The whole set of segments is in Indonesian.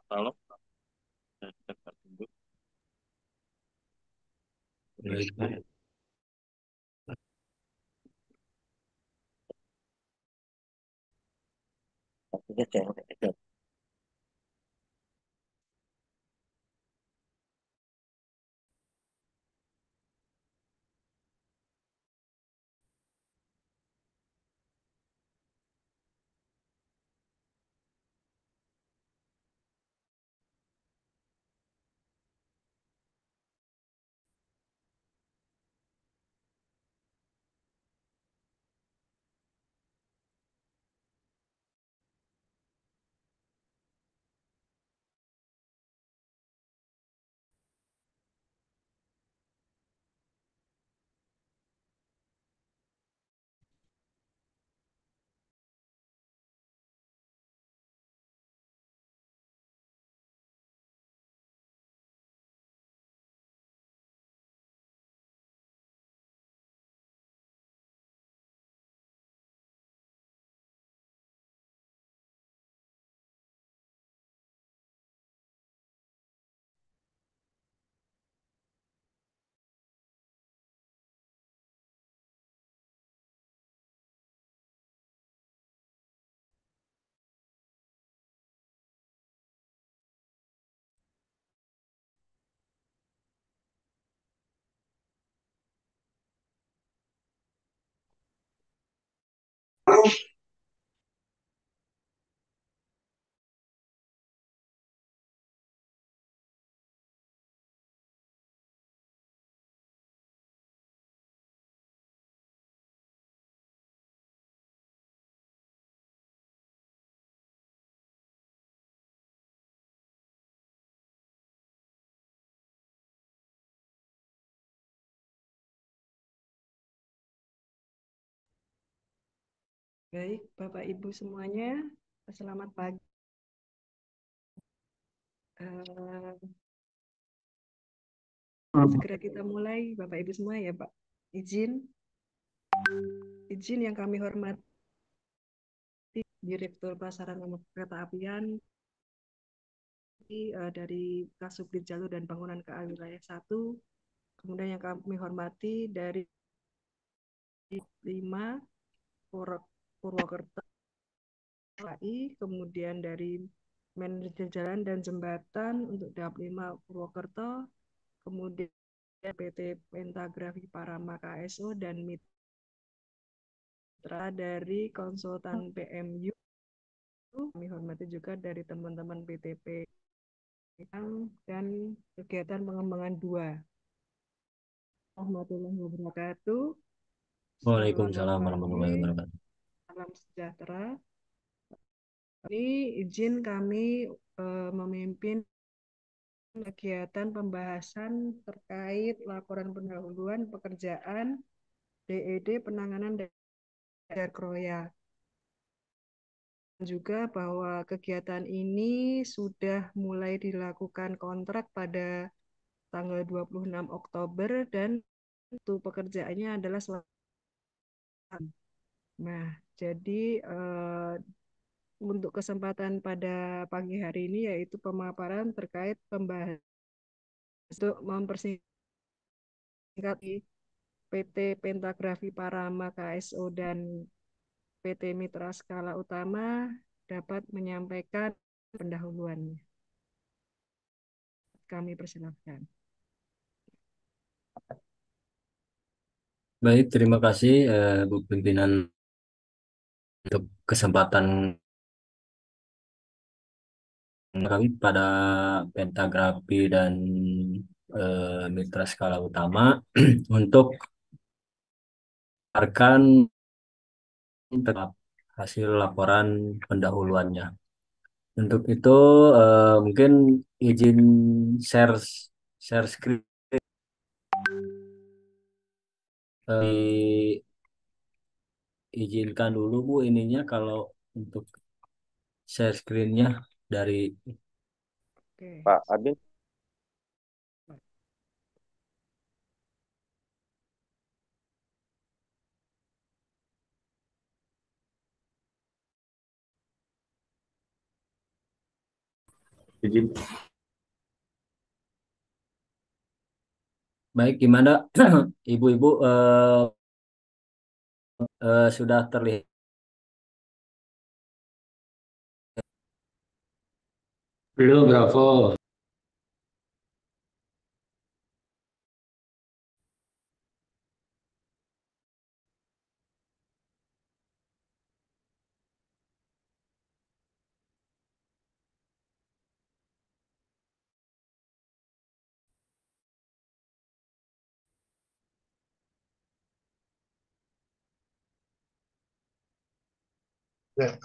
Kalau kita tunggu. Baik, baik. Baik, Bapak Ibu semuanya, selamat pagi. Eh, Segera kita mulai, Bapak Ibu semua ya, Pak. Izin yang kami hormati Direktur Pasaran Umum Kereta Apian dari Kasubdit Jalur dan Bangunan KA Wilayah 1. Kemudian yang kami hormati dari 5 Purwokerto KAI, kemudian dari Manajer Jalan dan Jembatan untuk Dap 5 Purwokerto, kemudian PT Pentagrafi Parama KSO dan mitra dari konsultan PMU. Kami hormati juga dari teman-teman PTP dan kegiatan pengembangan 2. Warahmatullahi wabarakatuh. Selamat Waalaikumsalam pagi, warahmatullahi wabarakatuh. salam sejahtera. Ini izin kami memimpin kegiatan pembahasan terkait laporan pendahuluan pekerjaan DED penanganan daerah kroya. Juga bahwa kegiatan ini sudah mulai dilakukan kontrak pada tanggal 26 Oktober dan itu pekerjaannya adalah selama. Nah, jadi untuk kesempatan pada pagi hari ini yaitu pemaparan terkait pembahasan untuk mempersingkat PT Pentagrafi Parama KSO dan PT Mitra Skala Utama dapat menyampaikan pendahuluannya. Kami persilahkan. Baik, terima kasih Bu Pimpinan untuk kesempatan kami pada Pentagrafi dan Mitra Skala Utama untuk mendengarkan hasil laporan pendahuluannya. Untuk itu mungkin izin share share screen, diizinkan dulu Bu ininya kalau untuk share screen-nya dari. Oke. Pak Adin, Izin. Baik, gimana ibu-ibu sudah terlihat? Belum, Bravo. Ya,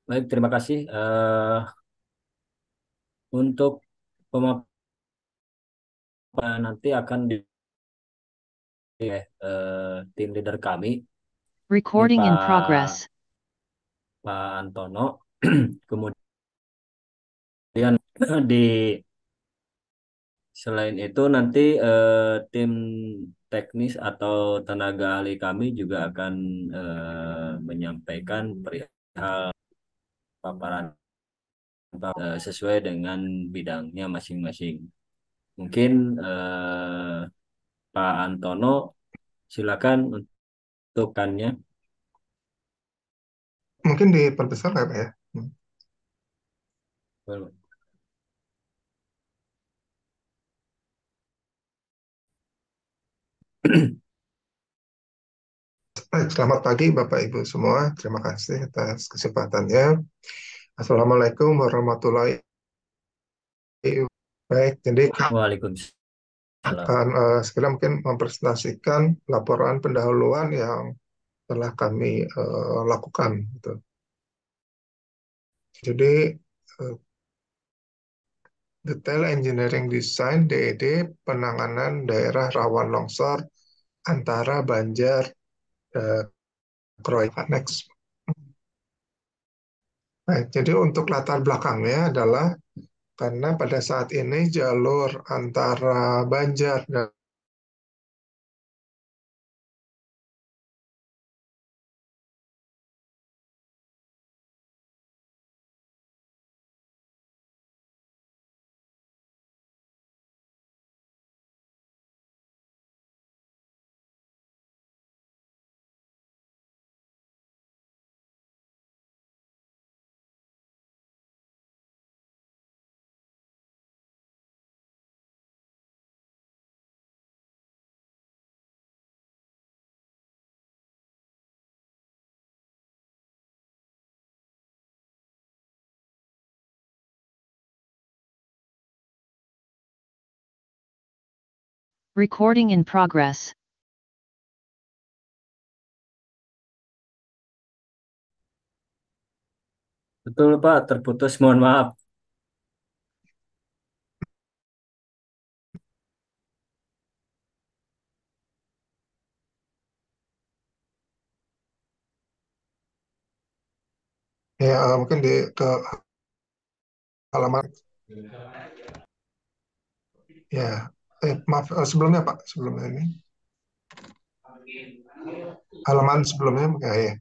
Baik, terima kasih. Untuk pemaparan nanti akan di tim leader kami, ini Recording in progress. Pak Antono. Kemudian di selain itu nanti tim teknis atau tenaga ahli kami juga akan menyampaikan perihal paparan sesuai dengan bidangnya masing-masing. Mungkin Pak Antono, silakan untukkannya. mungkin diperbesar nggak Pak ya? Baik, selamat pagi Bapak Ibu semua. Terima kasih atas kesempatannya. Assalamualaikum warahmatullahi wabarakatuh. Baik, jadi Waalaikumsalam. akan segera mungkin mempresentasikan laporan pendahuluan yang telah kami lakukan. Gitu. Jadi Detail Engineering Design DED penanganan daerah rawan longsor antara Banjar Kroy. Next. Baik, jadi untuk latar belakangnya adalah karena pada saat ini jalur antara Banjar dan Recording in progress. Betul Pak, terputus, mohon maaf. ya mungkin ke halaman ya maaf sebelumnya Pak sebelumnya ini halaman sebelumnya ya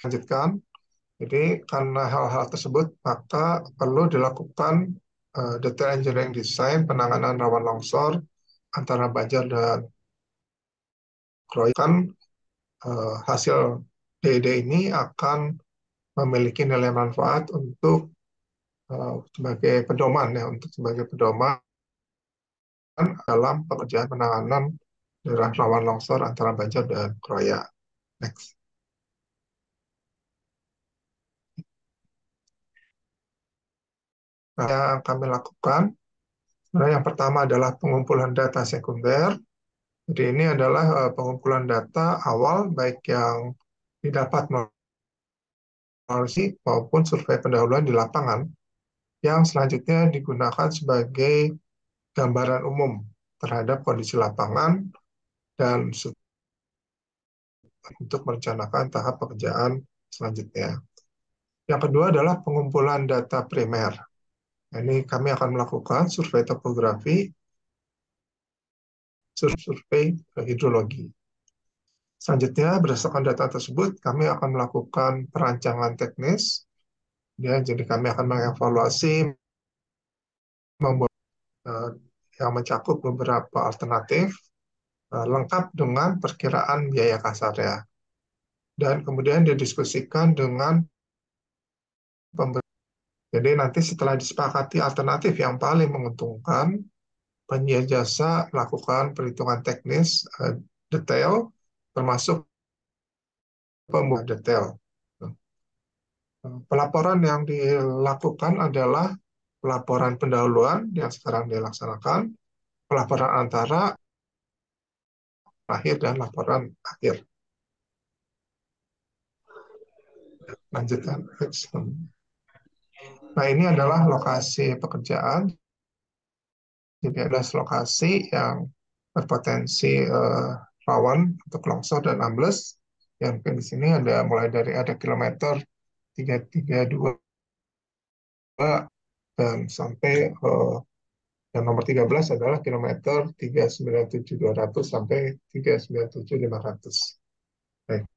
lanjutkan. Jadi karena hal-hal tersebut maka perlu dilakukan detail engineering design penanganan rawan longsor antara Banjar dan Kroy. Hasil DED ini akan memiliki nilai manfaat untuk sebagai pedoman ya untuk sebagai pedoman dalam pekerjaan penanganan daerah rawan longsor antara Banjar dan Kroya. Next. Nah, yang kami lakukan, sebenarnya yang pertama adalah pengumpulan data sekunder. Jadi ini adalah pengumpulan data awal baik yang didapat melalui maupun survei pendahuluan di lapangan yang selanjutnya digunakan sebagai gambaran umum terhadap kondisi lapangan dan untuk merencanakan tahap pekerjaan selanjutnya. Yang kedua adalah pengumpulan data primer. Ini kami akan melakukan survei topografi, survei hidrologi. Selanjutnya, berdasarkan data tersebut, kami akan melakukan perancangan teknis. Ya, jadi kami akan mengevaluasi, membuat eh, yang mencakup beberapa alternatif, lengkap dengan perkiraan biaya kasarnya. Dan kemudian didiskusikan dengan pemberi. Jadi nanti setelah disepakati alternatif yang paling menguntungkan, penyedia jasa melakukan perhitungan teknis detail, termasuk pembuat detail. Pelaporan yang dilakukan adalah pelaporan pendahuluan yang sekarang dilaksanakan, pelaporan antara, akhir, dan laporan akhir. Lanjutkan. Nah, ini adalah lokasi pekerjaan. Jadi ada lokasi yang berpotensi rawan untuk longsor dan ambles. Yang mungkin di sini ada mulai dari ada kilometer 332 dan sampai yang nomor 13 adalah kilometer 397.200 sampai 397.500. Baik.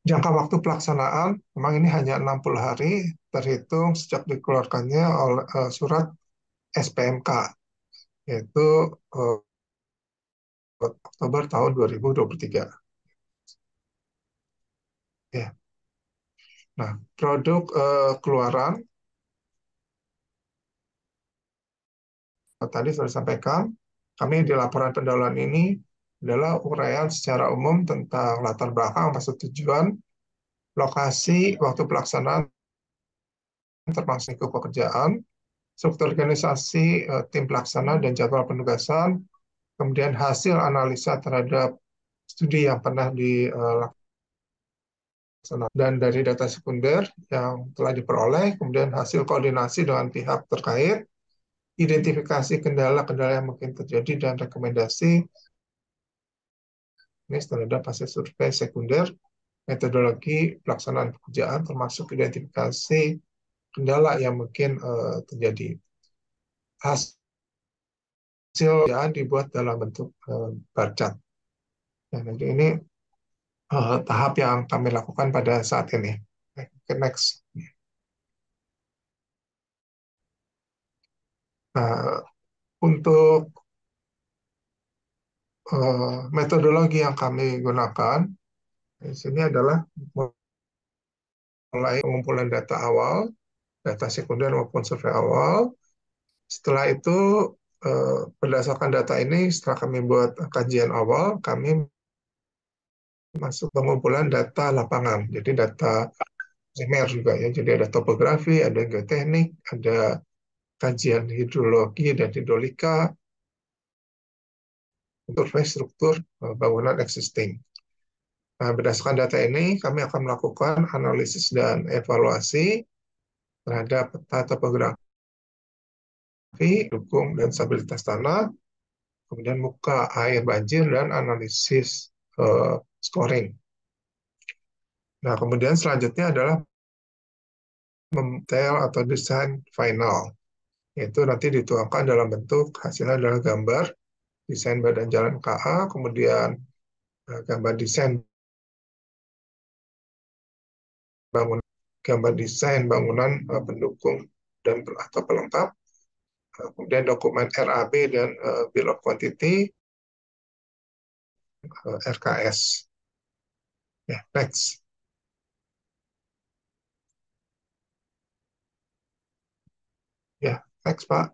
Jangka waktu pelaksanaan, memang ini hanya 60 hari terhitung sejak dikeluarkannya oleh surat SPMK, yaitu Oktober tahun 2023. Ya. Nah, produk keluaran tadi sudah disampaikan, kami di laporan pendahuluan ini adalah uraian secara umum tentang latar belakang, maksud tujuan, lokasi, waktu pelaksanaan, termasuk pekerjaan, struktur organisasi, tim pelaksana, dan jadwal penugasan, kemudian hasil analisa terhadap studi yang pernah dilaksanakan, dan dari data sekunder yang telah diperoleh, kemudian hasil koordinasi dengan pihak terkait, identifikasi kendala-kendala yang mungkin terjadi, dan rekomendasi ini terhadap hasil survei sekunder, metodologi pelaksanaan pekerjaan, termasuk identifikasi kendala yang mungkin terjadi. Hasil pekerjaan dibuat dalam bentuk bar chart. Jadi ini tahap yang kami lakukan pada saat ini. Next. Nah, untuk metodologi yang kami gunakan di sini adalah mulai pengumpulan data awal, data sekunder maupun survei awal. Setelah itu, berdasarkan data ini, setelah kami buat kajian awal, kami masuk pengumpulan data lapangan. Jadi data primer juga ya. Jadi ada topografi, ada geoteknik, ada kajian hidrologi dan hidrolika, untuk struktur bangunan existing. Nah, berdasarkan data ini, kami akan melakukan analisis dan evaluasi terhadap peta topografi, dukung dan stabilitas tanah, kemudian muka air banjir, dan analisis scoring. Nah, kemudian selanjutnya adalah mendetail atau desain final, yaitu nanti dituangkan dalam bentuk hasilnya adalah gambar desain badan jalan KA, kemudian gambar desain bangunan, gambar desain bangunan pendukung dan atau pelengkap, kemudian dokumen RAB dan Bill of Quantity, RKS. Ya, next. Ya, next Pak.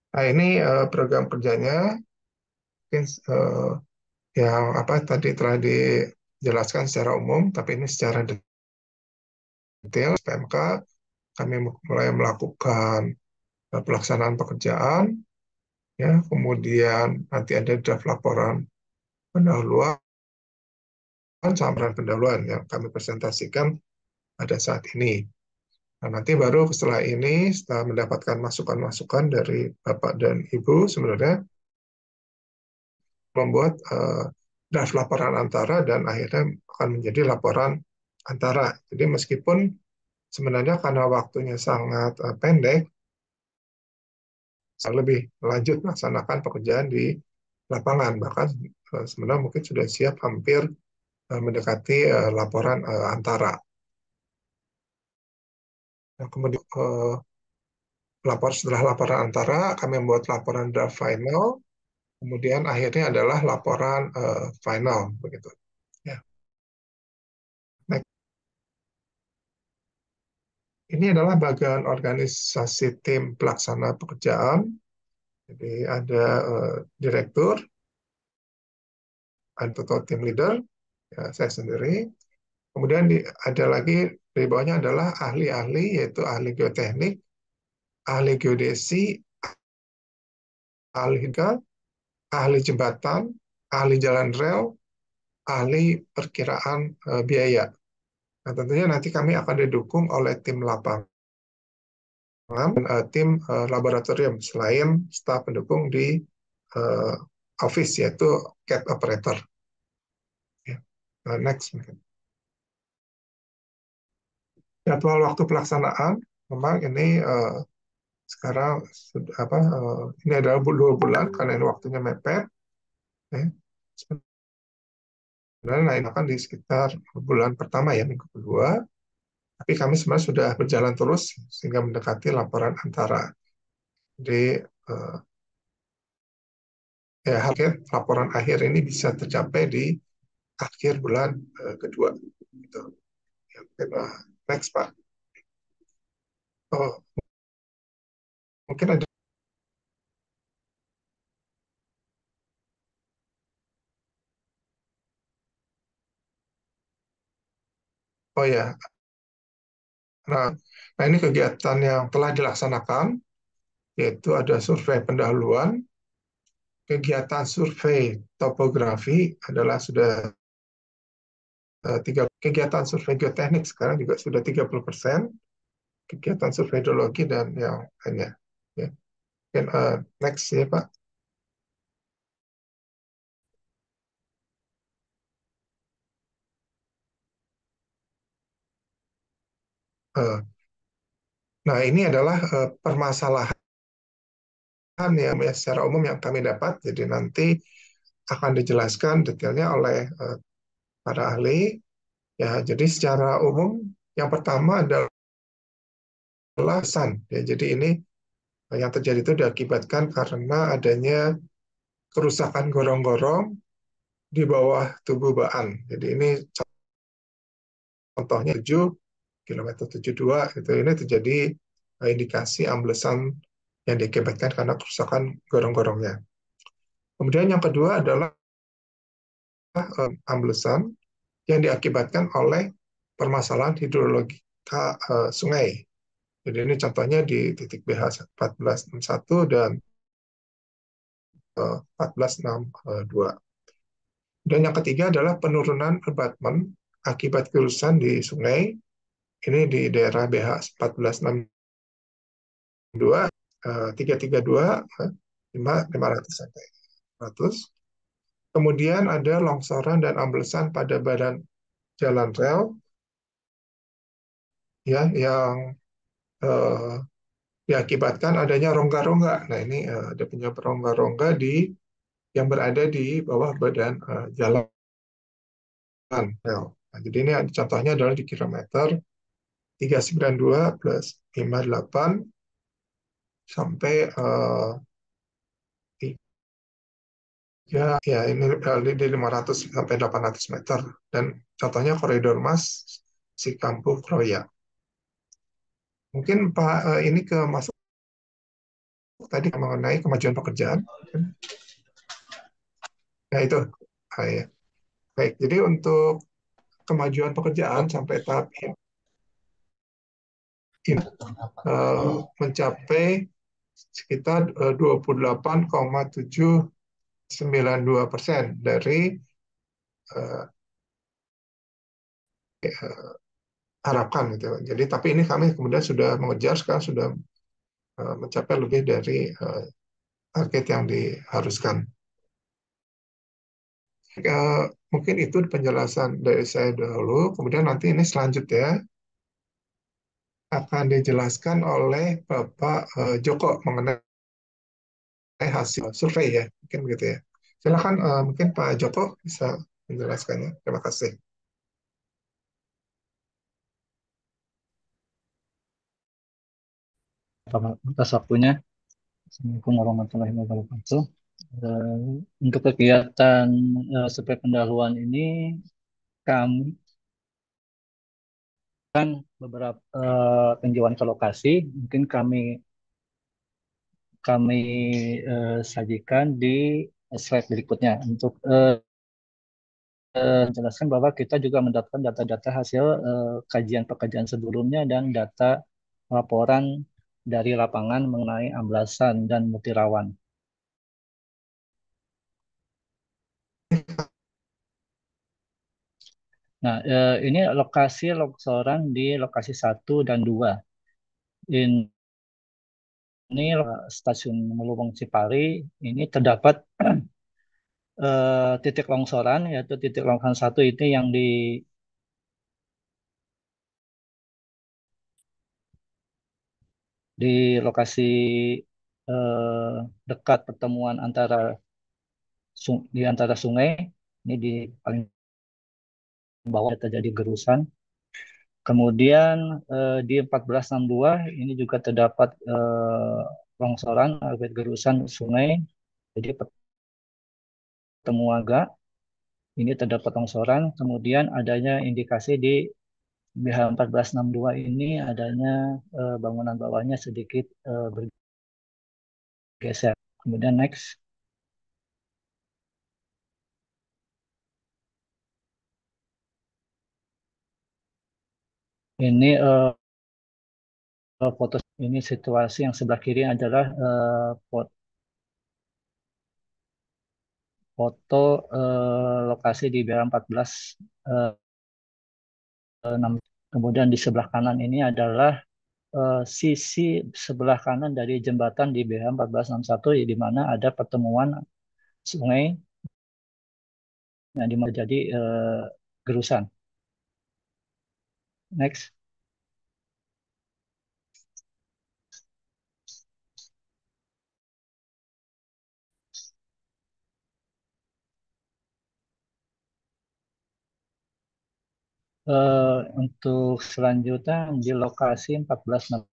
Nah, ini program kerjanya, mungkin yang apa tadi telah dijelaskan secara umum, tapi ini secara detail. PMK, kami mulai melakukan pelaksanaan pekerjaan, ya, kemudian nanti ada draft laporan pendahuluan, sampai pendahuluan yang kami presentasikan pada saat ini. Nah, nanti baru setelah ini, setelah mendapatkan masukan-masukan dari Bapak dan Ibu, sebenarnya membuat draft laporan antara dan akhirnya akan menjadi laporan antara. Jadi meskipun sebenarnya karena waktunya sangat pendek, lebih lanjut melaksanakan pekerjaan di lapangan. Bahkan sebenarnya mungkin sudah siap hampir mendekati laporan antara. Nah, kemudian setelah laporan antara, kami membuat laporan draft final. Kemudian akhirnya adalah laporan final begitu. Ya. Next. Ini adalah bagian organisasi tim pelaksana pekerjaan. Jadi ada direktur, ada tim leader, ya, saya sendiri. Kemudian ada lagi di bawahnya adalah ahli-ahli, yaitu ahli geoteknik, ahli geodesi, ahli gas, ahli jembatan, ahli jalan rel, ahli perkiraan biaya. Nah, tentunya nanti kami akan didukung oleh tim lapangan dan tim laboratorium selain staf pendukung di uh, office, yaitu CAD operator. Ya. Next mungkin. Jadwal waktu pelaksanaan memang ini sekarang ini adalah 2 bulan karena ini waktunya mepet. Ya. Sebenarnya ini akan di sekitar bulan pertama ya, minggu kedua. Tapi kami sebenarnya sudah berjalan terus sehingga mendekati laporan antara. Jadi harga laporan akhir ini bisa tercapai di akhir bulan kedua. Gitu. Next Pak. Oh, mungkin ada. Oh ya. Nah, ini kegiatan yang telah dilaksanakan, yaitu ada survei pendahuluan, kegiatan survei topografi adalah sudah kegiatan survei geoteknik sekarang juga sudah 30%, kegiatan survei hidrologi dan yang lainnya. Ya. Mungkin, next ya Pak. Nah, ini adalah permasalahan yang secara umum yang kami dapat. Jadi nanti akan dijelaskan detailnya oleh para ahli. Ya, jadi secara umum yang pertama adalah sun. Ya, jadi ini yang terjadi itu diakibatkan karena adanya kerusakan gorong-gorong di bawah tubuh baan. Jadi ini contohnya 7 kilometer 72 itu ini terjadi indikasi amblesan yang diakibatkan karena kerusakan gorong-gorongnya. Kemudian yang kedua adalah amblesan yang diakibatkan oleh permasalahan hidrologika sungai. Jadi ini contohnya di titik BH 1461 dan 1462. Dan yang ketiga adalah penurunan abatement akibat kerusakan di sungai. Ini di daerah BH 1462, 332, 500 sampai 100. Kemudian ada longsoran dan amblesan pada badan jalan rel ya yang diakibatkan adanya rongga-rongga. Nah, ini ada punya rongga-rongga yang berada di bawah badan jalan rel. Nah, jadi ini contohnya adalah di kilometer 392 plus 58 sampai ya ini di 500 sampai 800 meter. Dan contohnya koridor Mas Sikampu Kroya. Mungkin Pak ini ke Mas tadi mengenai kemajuan pekerjaan. Nah itu. Ya. Baik, jadi untuk kemajuan pekerjaan sampai tahap ini mencapai sekitar 28,792% dari harapan gitu. Jadi tapi ini kami kemudian sudah mengejar, sekarang sudah mencapai lebih dari target yang diharuskan. Mungkin itu penjelasan dari saya dahulu. Kemudian nanti ini selanjutnya akan dijelaskan oleh Bapak Joko mengenai hasil survei ya, mungkin begitu ya. Silakan mungkin Pak Joko bisa menjelaskannya. Terima kasih. Atas waktunya. Assalamualaikum warahmatullahi wabarakatuh. Untuk kegiatan survei pendahuluan ini kami kan beberapa tinjauan ke lokasi. Mungkin kami sajikan di slide berikutnya untuk menjelaskan bahwa kita juga mendapatkan data-data hasil kajian pekerjaan sebelumnya dan data laporan dari lapangan mengenai amblasan dan mutirawan. Nah, ini lokasi longsoran di lokasi 1 dan 2. Ini stasiun Melubung Cipari. Ini terdapat titik longsoran, yaitu titik longsoran 1 itu yang di lokasi dekat pertemuan di antara sungai. Ini di paling bawah terjadi gerusan. Kemudian di 1462 ini juga terdapat longsoran akibat gerusan sungai. Jadi Temuaga ini terdapat longsoran. Kemudian adanya indikasi di BH 1462 ini adanya bangunan bawahnya sedikit bergeser. Kemudian next. Ini foto ini situasi yang sebelah kiri adalah foto lokasi di BH 14 Kemudian di sebelah kanan ini adalah sisi sebelah kanan dari jembatan di BH 1461 di mana ada pertemuan sungai yang dimana jadi gerusan. Next. Untuk selanjutnya di lokasi 1462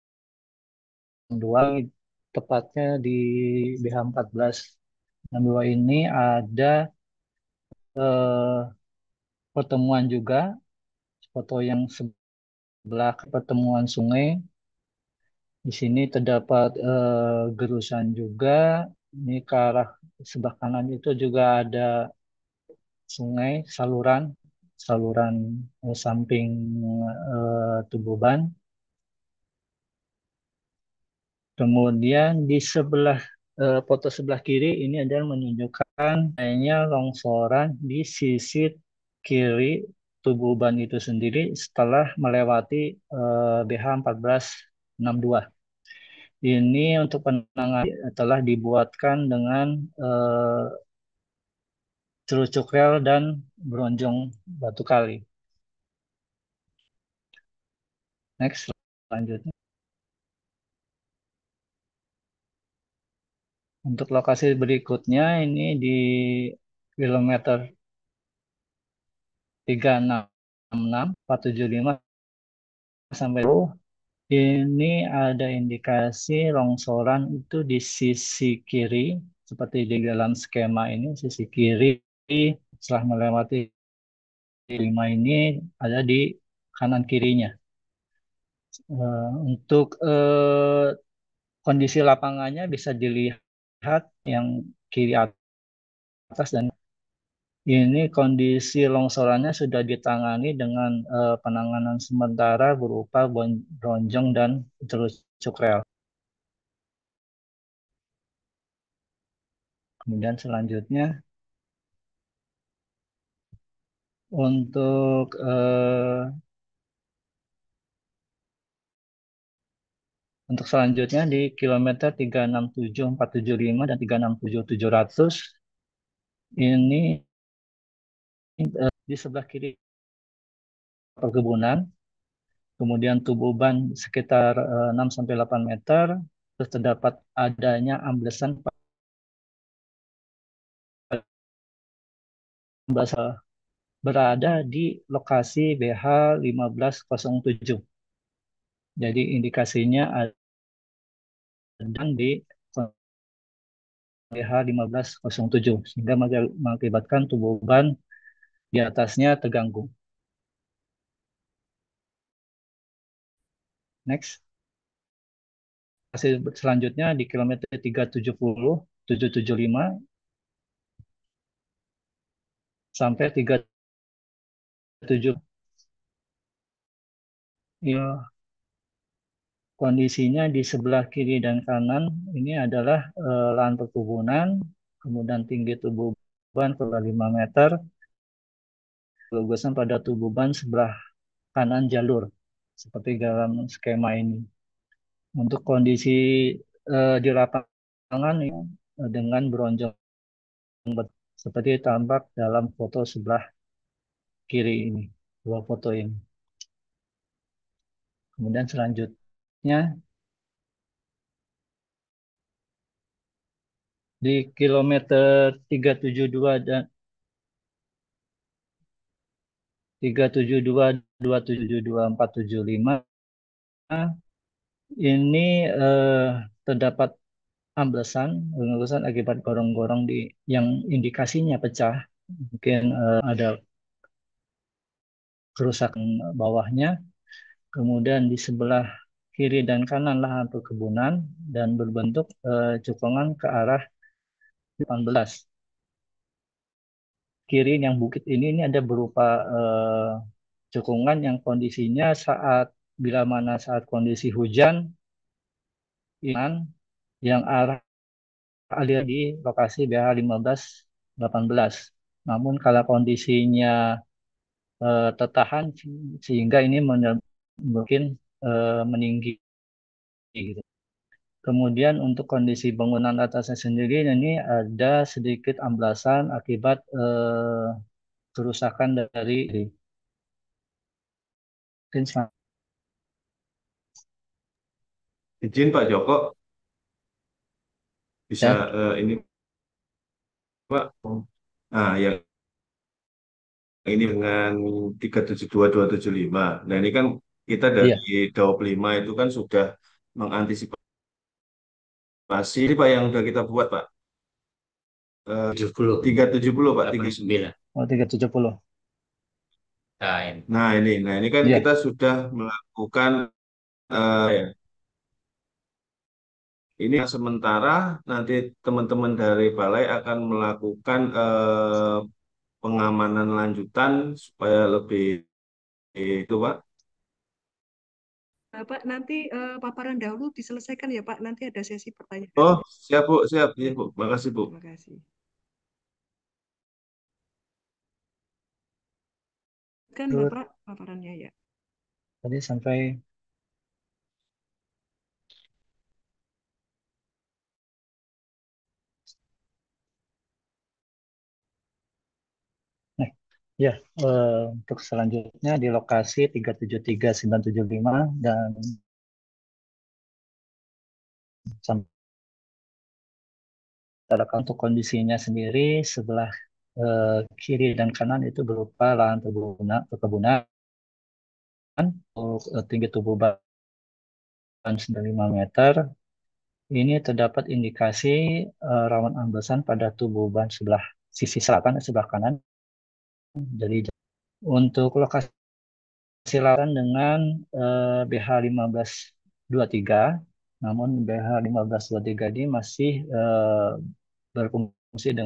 tepatnya di BH 1462 ini ada pertemuan juga, foto yang sebelah pertemuan sungai. Di sini terdapat gerusan juga. Ini ke arah sebelah kanan itu juga ada sungai, saluran samping Tububan. Kemudian di foto sebelah kiri ini adalah menunjukkan adanya longsoran di sisi kiri Tububan itu sendiri setelah melewati BH 1462. Ini untuk penanganan telah dibuatkan dengan cerucuk rel dan bronjong batu kali. Next, lanjutnya. Untuk lokasi berikutnya ini di kilometer 366, 475 sampai ini ada indikasi longsoran itu di sisi kiri seperti di dalam skema ini, sisi kiri setelah melewati 5 ini ada di kanan kirinya. Untuk kondisi lapangannya bisa dilihat yang kiri atas, dan ini kondisi longsorannya sudah ditangani dengan penanganan sementara berupa bronjong dan cerucuk rel. Kemudian selanjutnya untuk selanjutnya di kilometer 367, 475 dan 367, 700 ini di sebelah kiri perkebunan, kemudian Tububan sekitar 6-8 meter, terus terdapat adanya amblesan berada di lokasi BH 1507. Jadi indikasinya ada di BH 1507 sehingga mengakibatkan tubuh ban di atasnya terganggu. Next. Hasil selanjutnya di kilometer 370, 775 sampai 37. Ya, kondisinya di sebelah kiri dan kanan ini adalah lahan perkebunan, kemudian tinggi tubuh ban kurang 5 meter, gugusan pada tubuh ban sebelah kanan jalur, seperti dalam skema ini. Untuk kondisi di lapangan ya, dengan beronjong seperti tampak dalam foto sebelah kiri ini, dua foto ini. Kemudian selanjutnya di kilometer 372 dan 372, 272, 475 ini terdapat amblesan akibat gorong-gorong yang indikasinya pecah. Mungkin ada kerusakan bawahnya. Kemudian di sebelah kiri dan kanan lahan perkebunan dan berbentuk cekungan ke arah 18. Kiri yang bukit ini ada berupa cekungan yang kondisinya bila mana saat kondisi hujan yang arah alir di lokasi BH 1518. Namun kalau kondisinya tertahan sehingga ini mungkin meninggi gitu. Kemudian untuk kondisi bangunan atasnya sendiri ini ada sedikit amblasan akibat kerusakan dari Izin Pak Joko, bisa ya. ini Pak. Nah, yang ini dengan 372.275. Nah, ini kan kita dari Iya. Daop 5 itu kan sudah mengantisipasi ini Pak yang sudah kita buat Pak. 70. 370 Pak, 89. Oh, 370. Nah, ini kan Iya. kita sudah melakukan ya. Ini sementara nanti teman-teman dari Balai akan melakukan pengamanan lanjutan supaya lebih itu Pak. Pak, nanti paparan dahulu diselesaikan ya Pak. Nanti ada sesi pertanyaan. Oh, siap Bu, siap. Ya, Bu. Makasih Bu. Terima kasih. Kan Bapak paparannya ya. Tadi sampai ya, untuk selanjutnya di lokasi 373.975 dan sampai untuk kondisinya sendiri sebelah kiri dan kanan itu berupa lahan perkebunan untuk tinggi tubuh ban 95 meter. Ini terdapat indikasi rawan amblesan pada tubuh ban sebelah sisi selatan dan sebelah kanan. Jadi untuk lokasi silakan dengan BH 1523, namun BH 1523 ini masih berfungsi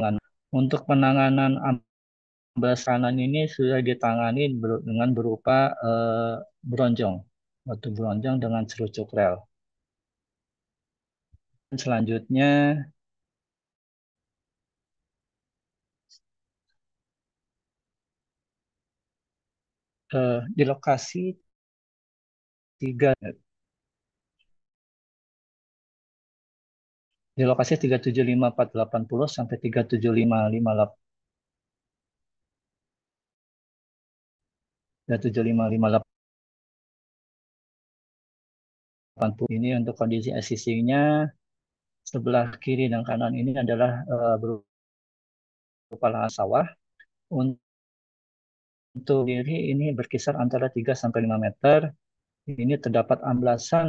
untuk penanganan amblas kanan ini sudah ditangani dengan berupa bronjong, batu bronjong dengan cerucuk rel. Selanjutnya di lokasi 3 di lokasi 375.480 sampai 375.58 ini untuk kondisi existing-nya sebelah kiri dan kanan ini adalah berupa lahan sawah. Untuk diri ini berkisar antara 3 sampai 5 meter. Ini terdapat amblasan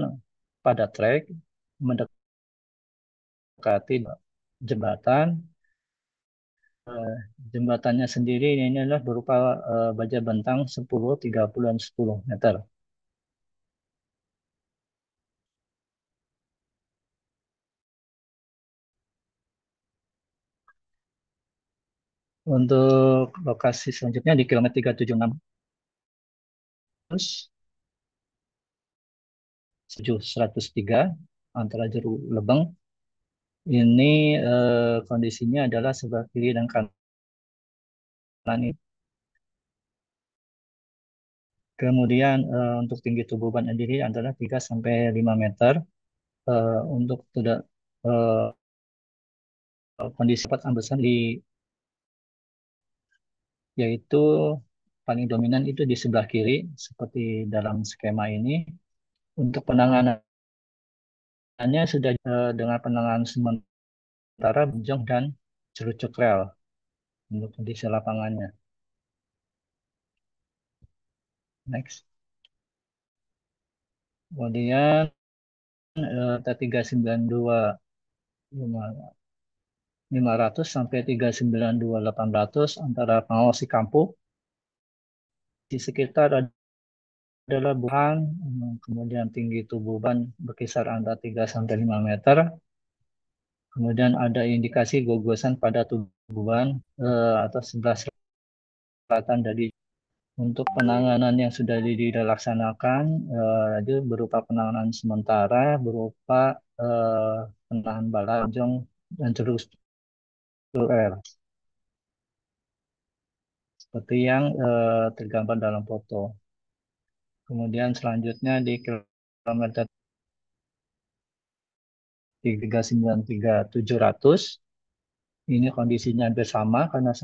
pada trek mendekati jembatan. Eh, Jembatannya sendiri ini adalah berupa baja bentang 10, 30, dan 10 meter. Untuk lokasi selanjutnya di kilometer 376 103 antara Jeru Lebeng. Ini kondisinya adalah sebelah kiri dan kanan ini. Kemudian untuk tinggi tubuh ban sendiri adalah 3 sampai 5 meter. Untuk tidak kondisi tempat ambesan yaitu paling dominan itu di sebelah kiri seperti dalam skema ini. Untuk penanganannya sudah dengan penanganan sementara Bujong dan Cerucuk Rel untuk kondisi lapangannya. Next. Kemudian T392 500 sampai 392 800 antara Pangol Sikampu. Di sekitar adalah buhan, kemudian tinggi tubuh ban berkisar antara 3 sampai 5 meter. Kemudian ada indikasi gogosan pada tubuh ban atau sebelah selatan dari. Untuk penanganan yang sudah dilaksanakan itu berupa penanganan sementara, berupa penahan bala, jong, dan terus air seperti yang tergambar dalam foto. Kemudian selanjutnya di kilometer 393.700 ini kondisinya hampir sama karena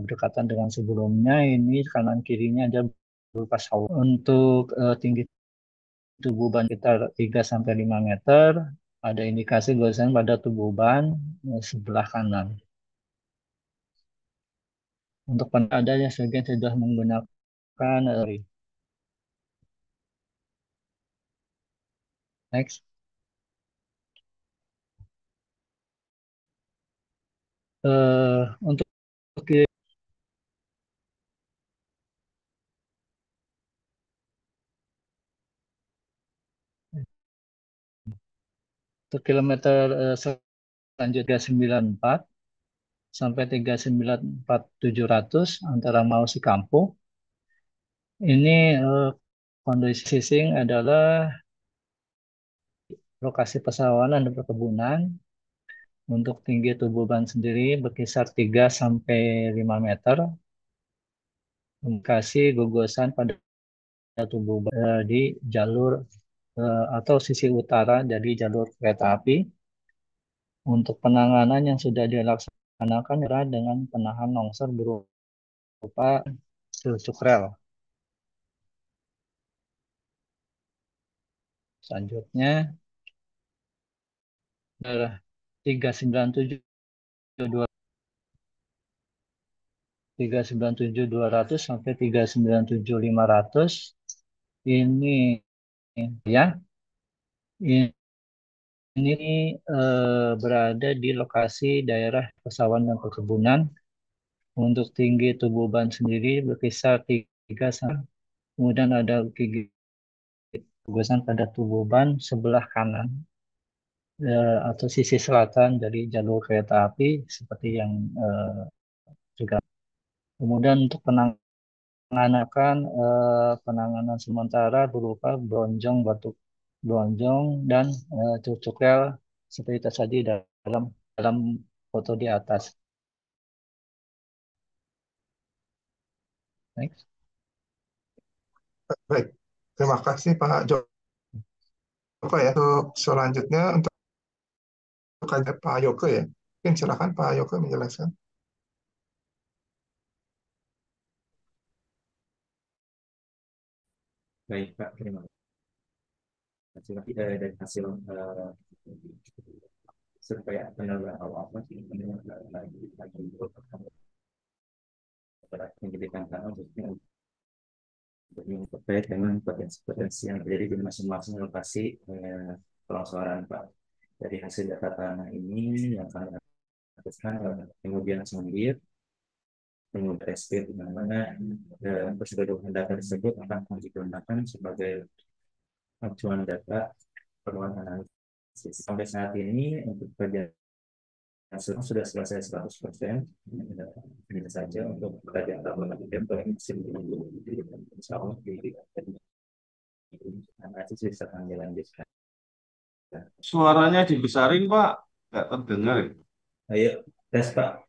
berdekatan dengan sebelumnya. Ini kanan kirinya ada berupa sawah. Untuk tinggi tubuh ban kita 3 sampai 5 meter. Ada indikasi goyang pada tubuh ban sebelah kanan. Untuk adanya sebagian sudah menggunakan next. Untuk kilometer selanjutnya 94 sampai 394.700 antara Mau Sikampu. Ini kondisi sising adalah lokasi persawahan dan perkebunan. Untuk tinggi tubuh ban sendiri berkisar 3 sampai 5 meter. Indikasi gugusan pada tubuh ban di jalur atau sisi utara dari jalur kereta api. Untuk penanganan yang sudah dilaksanakan adalah dengan penahan longsor berupa celucuk rel. Selanjutnya adalah 397 397.200 sampai 397.500. Ini ya. Ini berada di lokasi daerah persawahan dan perkebunan. Untuk tinggi tubuh ban sendiri berkisar 3 sampai. Kemudian ada gugusan pada tubuh ban sebelah kanan atau sisi selatan dari jalur kereta api seperti yang juga. Kemudian untuk penanganan sementara berupa bronjong, batuk bronjong, dan cucuk rel seperti tersaji dalam foto di atas. Next. Baik, terima kasih Pak Joko ya. Untuk selanjutnya untuk Pak Yoko ya. Mungkin silakan Pak Yoko menjelaskan. Baik, Pak, terima kasih. Dari hasil survei penilaian awal pendidikan tanah khususnya untuk yang terkait dengan potensi-potensi yang terjadi di masing-masing lokasi pelongsoran Pak. Dari hasil data tanah ini yang kami lakukan kemudian sendiri kemudian SP di mana persetujuan data tersebut akan digunakan sebagai acuan data perluan analisis. Sampai saat ini untuk pekerjaan sudah selesai 100%. Ini saja untuk pekerjaan tahunan yang masih insya Allah di analisis bisa kami lanjutkan. Suaranya dibesarin, Pak. Nggak terdengar. Ayo tes Pak.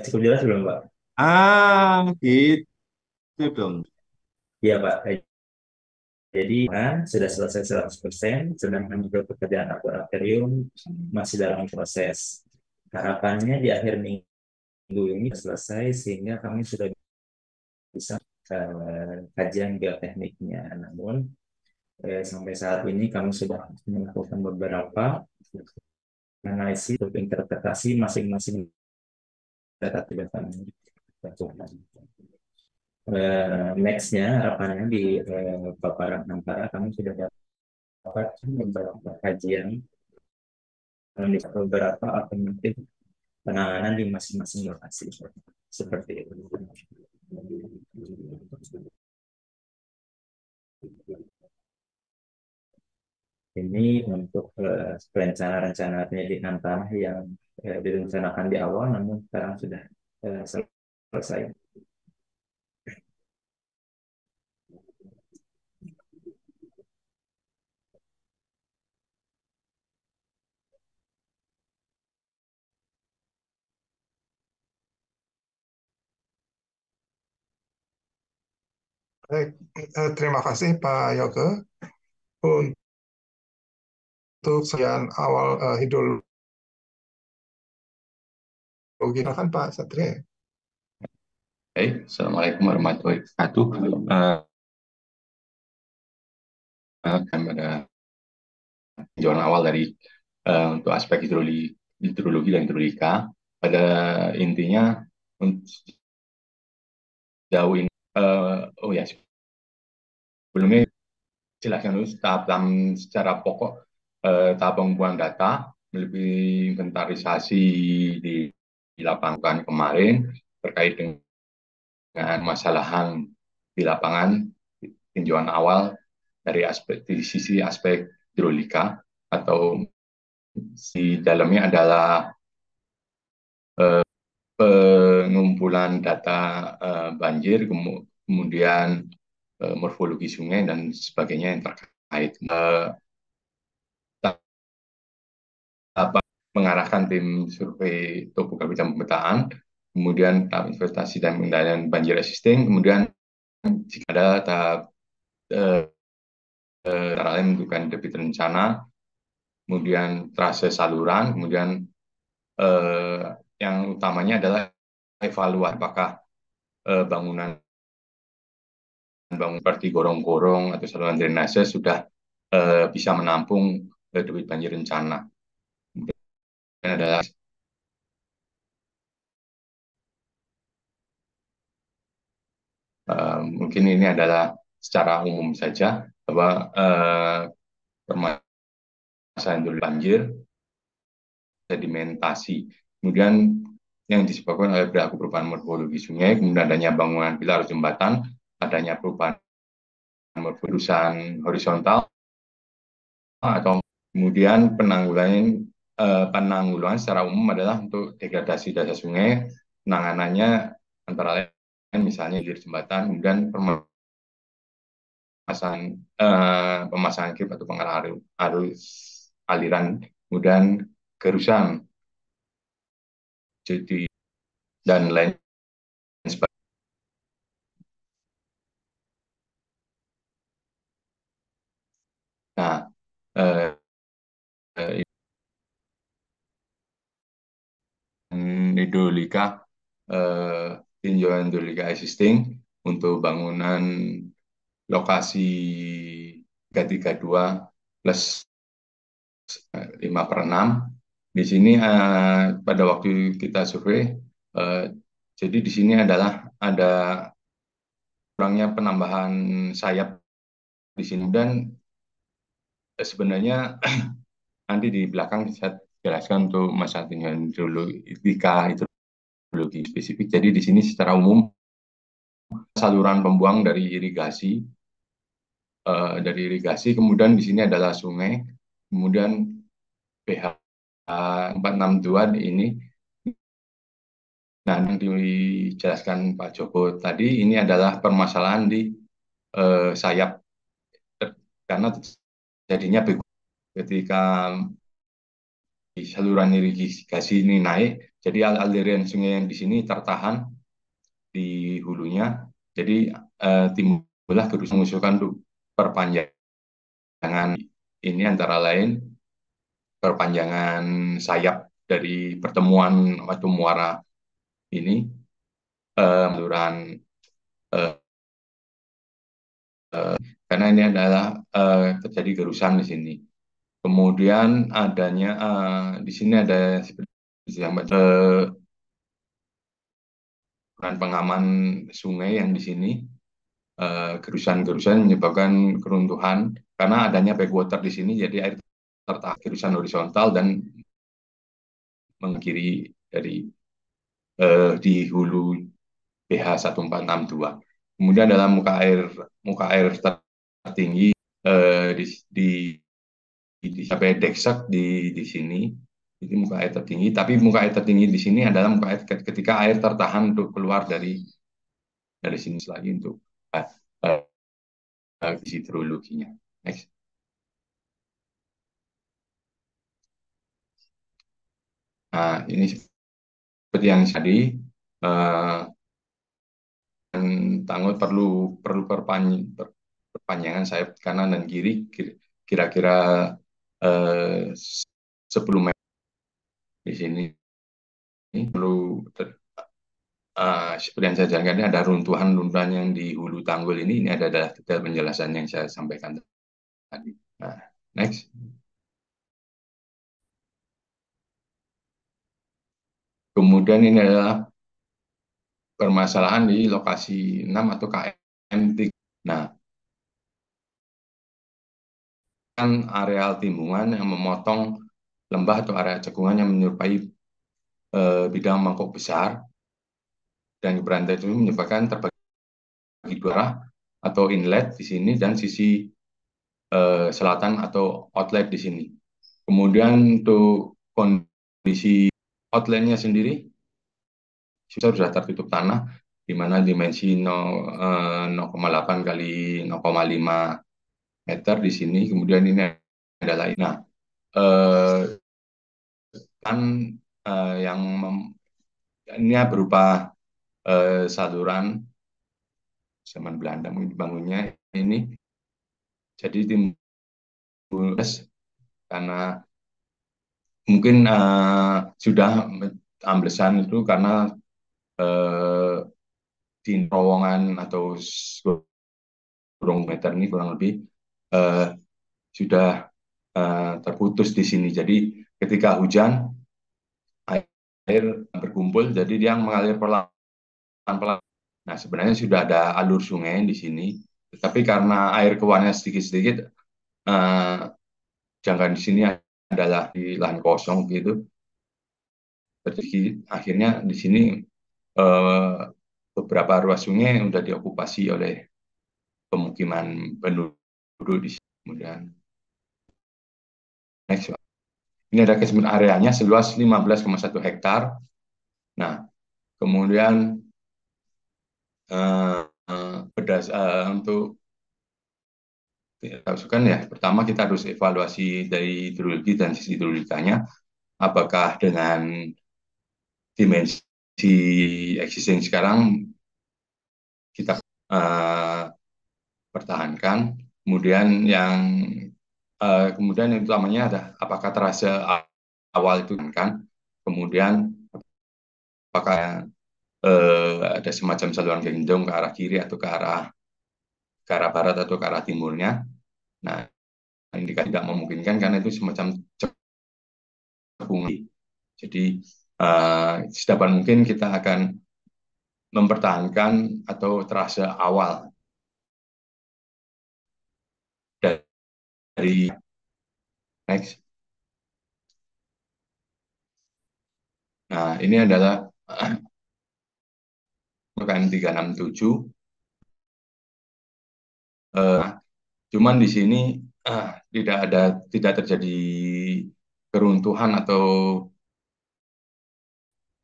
Cukup jelas belum Pak? Gitu dong. Iya Pak. Jadi sudah selesai 100%, sedangkan juga pekerjaan laboratorium masih dalam proses. Harapannya di akhir minggu ini selesai sehingga kami sudah bisa kajian geotekniknya. Namun sampai saat ini kami sudah melakukan beberapa analisis untuk interpretasi masing-masing data-data. Nextnya harapannya di paparan antara kami sudah dapat beberapa kajian di beberapa alternatif penanganan di masing-masing lokasi seperti itu. Ini untuk rencana-rencana pendidikan tanah yang direncanakan di awal, namun sekarang sudah selesai. Baik, terima kasih Pak Yoga untuk sekian awal hidrologi. Silakan Pak Satria. Baik, Assalamualaikum warahmatullahi wabarakatuh. Kami ada tinjauan awal dari untuk aspek hidrologi dan hidrolika. Pada intinya, jauh ini, oh ya, sebelumnya jelaskan dulu tahap secara pokok tahap pengumpulan data, melebihi inventarisasi di lapangan kemarin terkait dengan masalah hang di lapangan, tinjauan awal dari sisi aspek hidrolika atau di dalamnya adalah pengumpulan data banjir, kemudian morfologi sungai dan sebagainya yang terkait. Mengarahkan tim survei topografi dan pemetaan, kemudian tahap investasi dan pengendalian banjir existing, kemudian jika ada tahap lain menentukan debit rencana, kemudian trase saluran, kemudian yang utamanya adalah evaluasi apakah bangunan seperti gorong-gorong atau saluran drainase sudah bisa menampung debit banjir rencana. Kemudian adalah mungkin ini adalah secara umum saja bahwa permasalahan banjir, sedimentasi, kemudian yang disebabkan oleh perilaku perubahan morfologi sungai, kemudian adanya bangunan pilar jembatan, adanya perubahan morfologi horizontal, atau kemudian penanggulangan secara umum adalah untuk degradasi dasar sungai, penanganannya antara lain misalnya di jembatan, kemudian pemasangan grip atau pengarah arus aliran, kemudian gerusan, jadi dan lain sebagainya. Nah, hidrolika, tinjauan hidrolika existing untuk bangunan lokasi 332 plus 5/6. Di sini pada waktu kita survei Jadi di sini adalah ada kurangnya penambahan sayap di sini dan sebenarnya nanti di belakang saya jelaskan untuk masalah dengan hidrologi spesifik. Jadi di sini secara umum saluran pembuang dari irigasi, kemudian di sini adalah sungai, kemudian pH 462 ini. Nah, yang dijelaskan Pak Joko tadi ini adalah permasalahan di sayap karena jadinya ketika di saluran irigasi ini naik, jadi aliran sungai yang di sini tertahan di hulunya, jadi timbullah mengusulkan untuk perpanjangan ini antara lain perpanjangan sayap dari pertemuan atau muara ini saluran karena ini adalah terjadi gerusan di sini. Kemudian adanya di sini ada pengaman sungai yang di sini gerusan-gerusan menyebabkan keruntuhan karena adanya backwater di sini, jadi air tertahan gerusan horizontal dan mengkiri dari di hulu pH 1462. Kemudian dalam muka air tertinggi di sampai Deksak di sini ini muka air tertinggi, tapi muka air tertinggi di sini adalah muka air ketika air tertahan untuk keluar dari sini lagi untuk hidrologinya. Next. Nah, ini seperti yang tadi Tanggul perlu perpanjangan sayap kanan dan kiri kira-kira 10 meter di sini. Ini perlu seperti yang saya jelaskan, ini ada runtuhan yang di hulu tanggul ini adalah detail penjelasan yang saya sampaikan tadi. Nah, next. Kemudian ini adalah permasalahan di lokasi 6 atau KM3. Nah, kan areal timbungan yang memotong lembah atau area cekungan yang menyerupai bidang mangkok besar dan berantai itu menyebabkan terbagi dua arah atau inlet di sini dan sisi selatan atau outlet di sini. Kemudian untuk kondisi outletnya sendiri sudah tertutup tanah di mana dimensi 0,8 kali 0,5 meter di sini. Kemudian ini adalah kan yang ini berupa saluran zaman Belanda dibangunnya ini, jadi timbul karena mungkin sudah amblesan itu karena di terowongan atau kurang meter ini kurang lebih sudah terputus di sini. Jadi ketika hujan air berkumpul, jadi dia mengalir pelan-pelan. Nah, sebenarnya sudah ada alur sungai di sini, tetapi karena air keluarnya sedikit-sedikit, jangkauan di sini adalah di lahan kosong gitu. Jadi akhirnya di sini beberapa ruas sungai sudah diokupasi oleh pemukiman penduduk di sini. Kemudian next. Ini ada kesemutan areanya seluas 15,1 hektar. Nah, kemudian untuk masukan ya, pertama kita harus evaluasi dari hidrologi dan sisi hidrolikanya, apakah dengan dimensi existing sekarang kita pertahankan. Kemudian kemudian yang utamanya ada apakah terasa awal itu kan, kemudian apakah ada semacam saluran gendong ke arah kiri atau ke arah barat atau ke arah timurnya. Nah, ini tidak memungkinkan karena itu semacam cekung. Jadi sedapat mungkin kita akan mempertahankan atau trase awal dari next. Nah, ini adalah KM 367. Cuman di sini tidak terjadi keruntuhan atau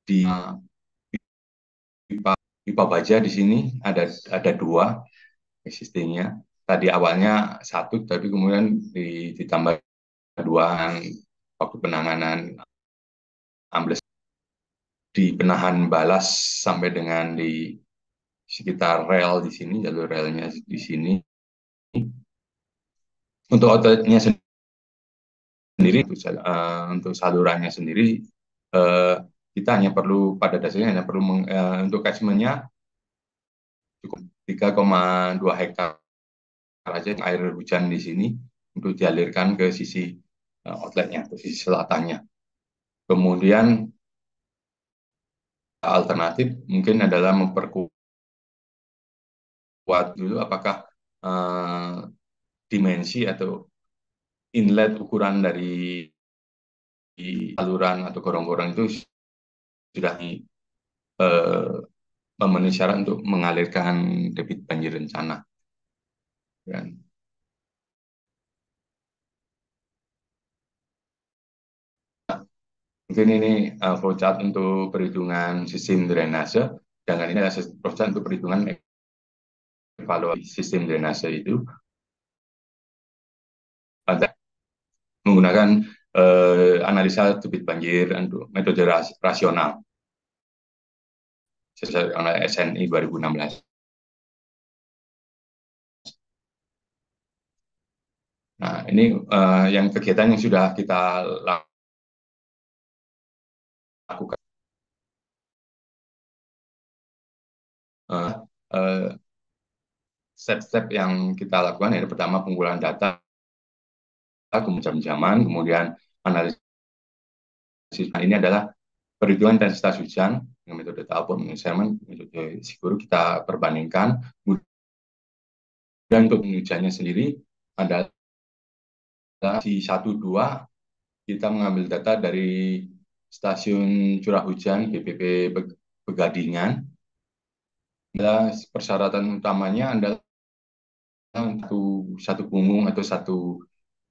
di pipa baja di sini ada dua existingnya. Tadi awalnya satu, tapi kemudian ditambah dua waktu penanganan ambles di penahan balas sampai dengan di sekitar rel di sini, jalur relnya di sini. Untuk outletnya sendiri, untuk salurannya sendiri, kita hanya perlu pada dasarnya hanya perlu untuk catchment-nya cukup 3,2 hektar aja air hujan di sini untuk dialirkan ke sisi outletnya, ke sisi selatannya. Kemudian alternatif mungkin adalah memperkuat dulu apakah dimensi atau inlet ukuran dari saluran atau gorong-gorong itu sudah memenuhi syarat untuk mengalirkan debit banjir rencana. Dan mungkin ini flowchart untuk perhitungan sistem drainase, dan ini adalah flowchart untuk perhitungan evaluasi sistem drainase itu. Menggunakan analisa debit banjir untuk metode rasional sesuai oleh SNI 2016. Nah, ini yang kegiatan yang sudah kita lakukan. Step-step yang kita lakukan, yang pertama pengumpulan data, kemudian zaman, kemudian analisis. Nah, ini adalah perhitungan intensitas hujan dengan metode Talbot measurement, metode Siguro kita perbandingkan. Dan untuk hujannya sendiri adalah di 1-2 kita mengambil data dari stasiun curah hujan BPP Pegadingan. Persyaratan utamanya adalah satu punggung atau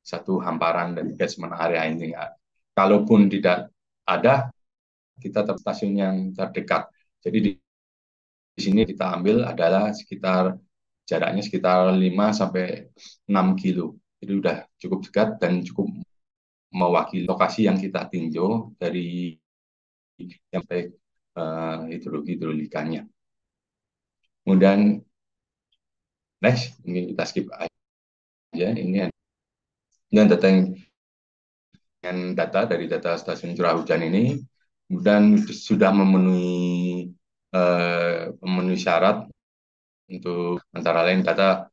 satu hamparan dari catchment area ini. Kalaupun tidak ada, kita tetap stasiun yang terdekat. Jadi di sini kita ambil adalah jaraknya sekitar 5-6 kilo. Jadi sudah cukup dekat dan cukup mewakili lokasi yang kita tinjau dari sampai hidrolikanya. Kemudian next, ini kita skip aja. Ini dan data dari data stasiun curah hujan ini, kemudian sudah memenuhi syarat untuk antara lain data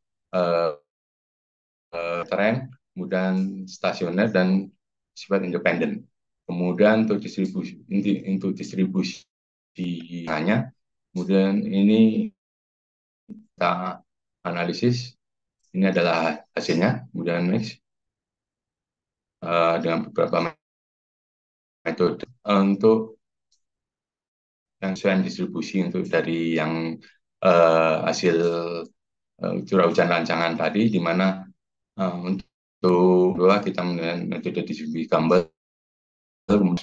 tren, kemudian stasioner dan sifat independen. Kemudian untuk distribusinya, kemudian ini kita analisis. Ini adalah hasilnya. Kemudian next, dengan beberapa metode untuk yang distribusi untuk dari yang hasil curah hujan rancangan tadi, di mana untuk kita menggunakan metode distribusi gambar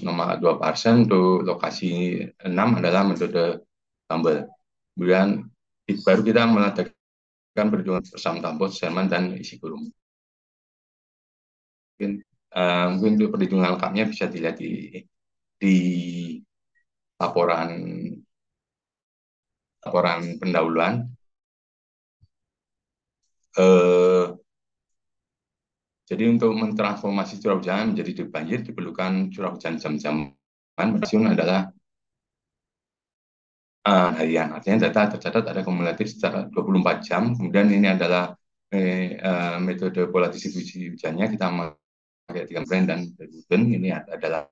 nomor 2%, untuk lokasi 6 adalah metode gambar. Kemudian baru kita melakukan perhitungan bersama Talbot, Sherman, dan Ishiguro. Mungkin untuk perhitungan lengkapnya bisa dilihat di laporan pendahuluan. Jadi untuk mentransformasi curah hujan menjadi debit banjir diperlukan curah hujan jam-jaman. Stasiun adalah harian. Artinya data tercatat ada kumulatif secara 24 jam. Kemudian ini adalah metode pola distribusi hujannya. Kita pakai 3 brand dan Wooden. Ini adalah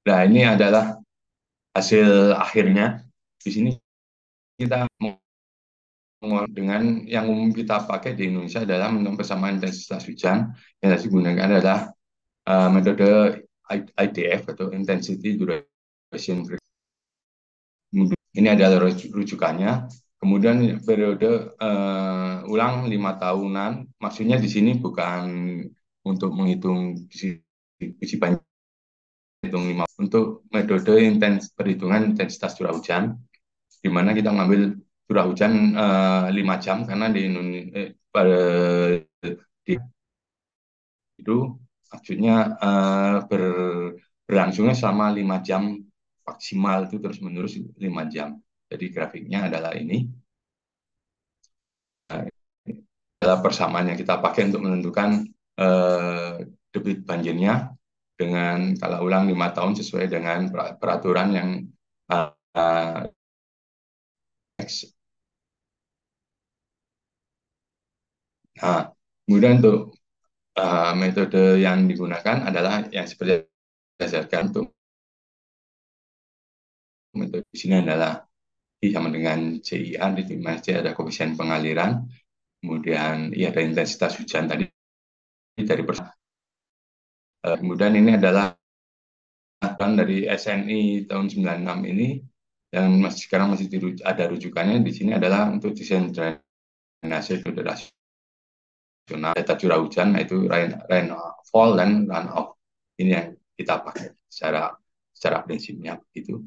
Nah, ini adalah hasil akhirnya. Di sini kita dengan yang umum kita pakai di Indonesia adalah untuk persamaan intensitas hujan. Yang saya gunakan adalah metode IDF atau Intensity Duration. Ini adalah rujukannya. Kemudian periode ulang 5 tahunan. Maksudnya di sini bukan untuk menghitung biji banjir, hitung 5 untuk metode perhitungan intensitas curah hujan, di mana kita mengambil curah hujan 5 jam karena di itu maksudnya berlangsungnya selama 5 jam maksimal, itu terus menerus 5 jam. Jadi grafiknya adalah ini. Adalah persamaan yang kita pakai untuk menentukan debit banjirnya dengan skala ulang 5 tahun sesuai dengan peraturan yang nah, kemudian untuk metode yang digunakan adalah yang seperti berdasarkan untuk metode di sini adalah sama dengan CIA, di mana C ada koefisien pengaliran, kemudian ya ada intensitas hujan tadi dari kemudian ini adalah dari SNI tahun 96 ini yang sekarang masih ada rujukannya di sini adalah untuk desain drainase nasional data curah hujan, yaitu rainfall dan runoff. Ini yang kita pakai secara prinsipnya begitu.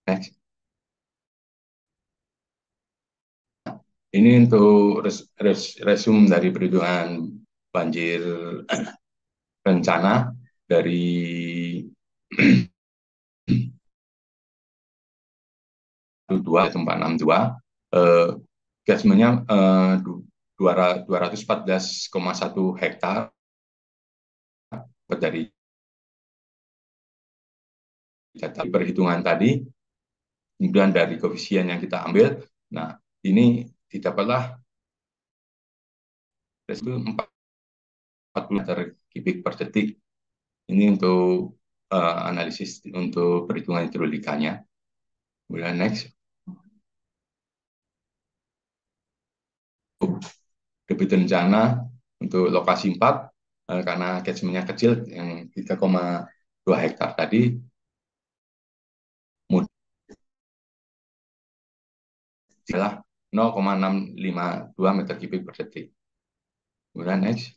Next. Ini untuk resume dari perhitungan banjir rencana dari 462 gasmennya 214,1 hektar dari data perhitungan tadi, kemudian dari koefisien yang kita ambil. Nah, ini didapatlah 40 meter kubik per detik. Ini untuk analisis untuk perhitungan hidrolikanya. Kemudian next. Debit rencana untuk lokasi 4 karena catchment-nya kecil yang 3,2 hektar tadi, adalah 0,652 meter kubik per detik. Kemudian next.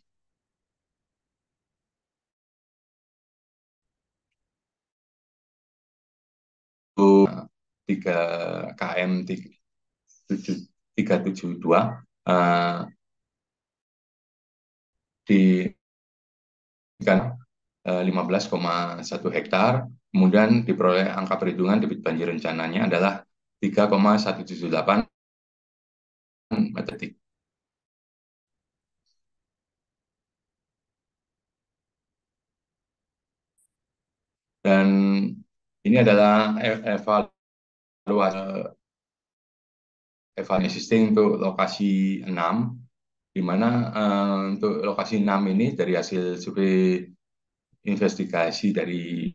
Untuk 3 km 372 di 15,1 hektar, kemudian diperoleh angka perhitungan debit banjir rencananya adalah 3,178 meter detik. Dan ini adalah evaluasi existing untuk lokasi 6, di mana untuk lokasi 6 ini dari hasil survei investigasi dari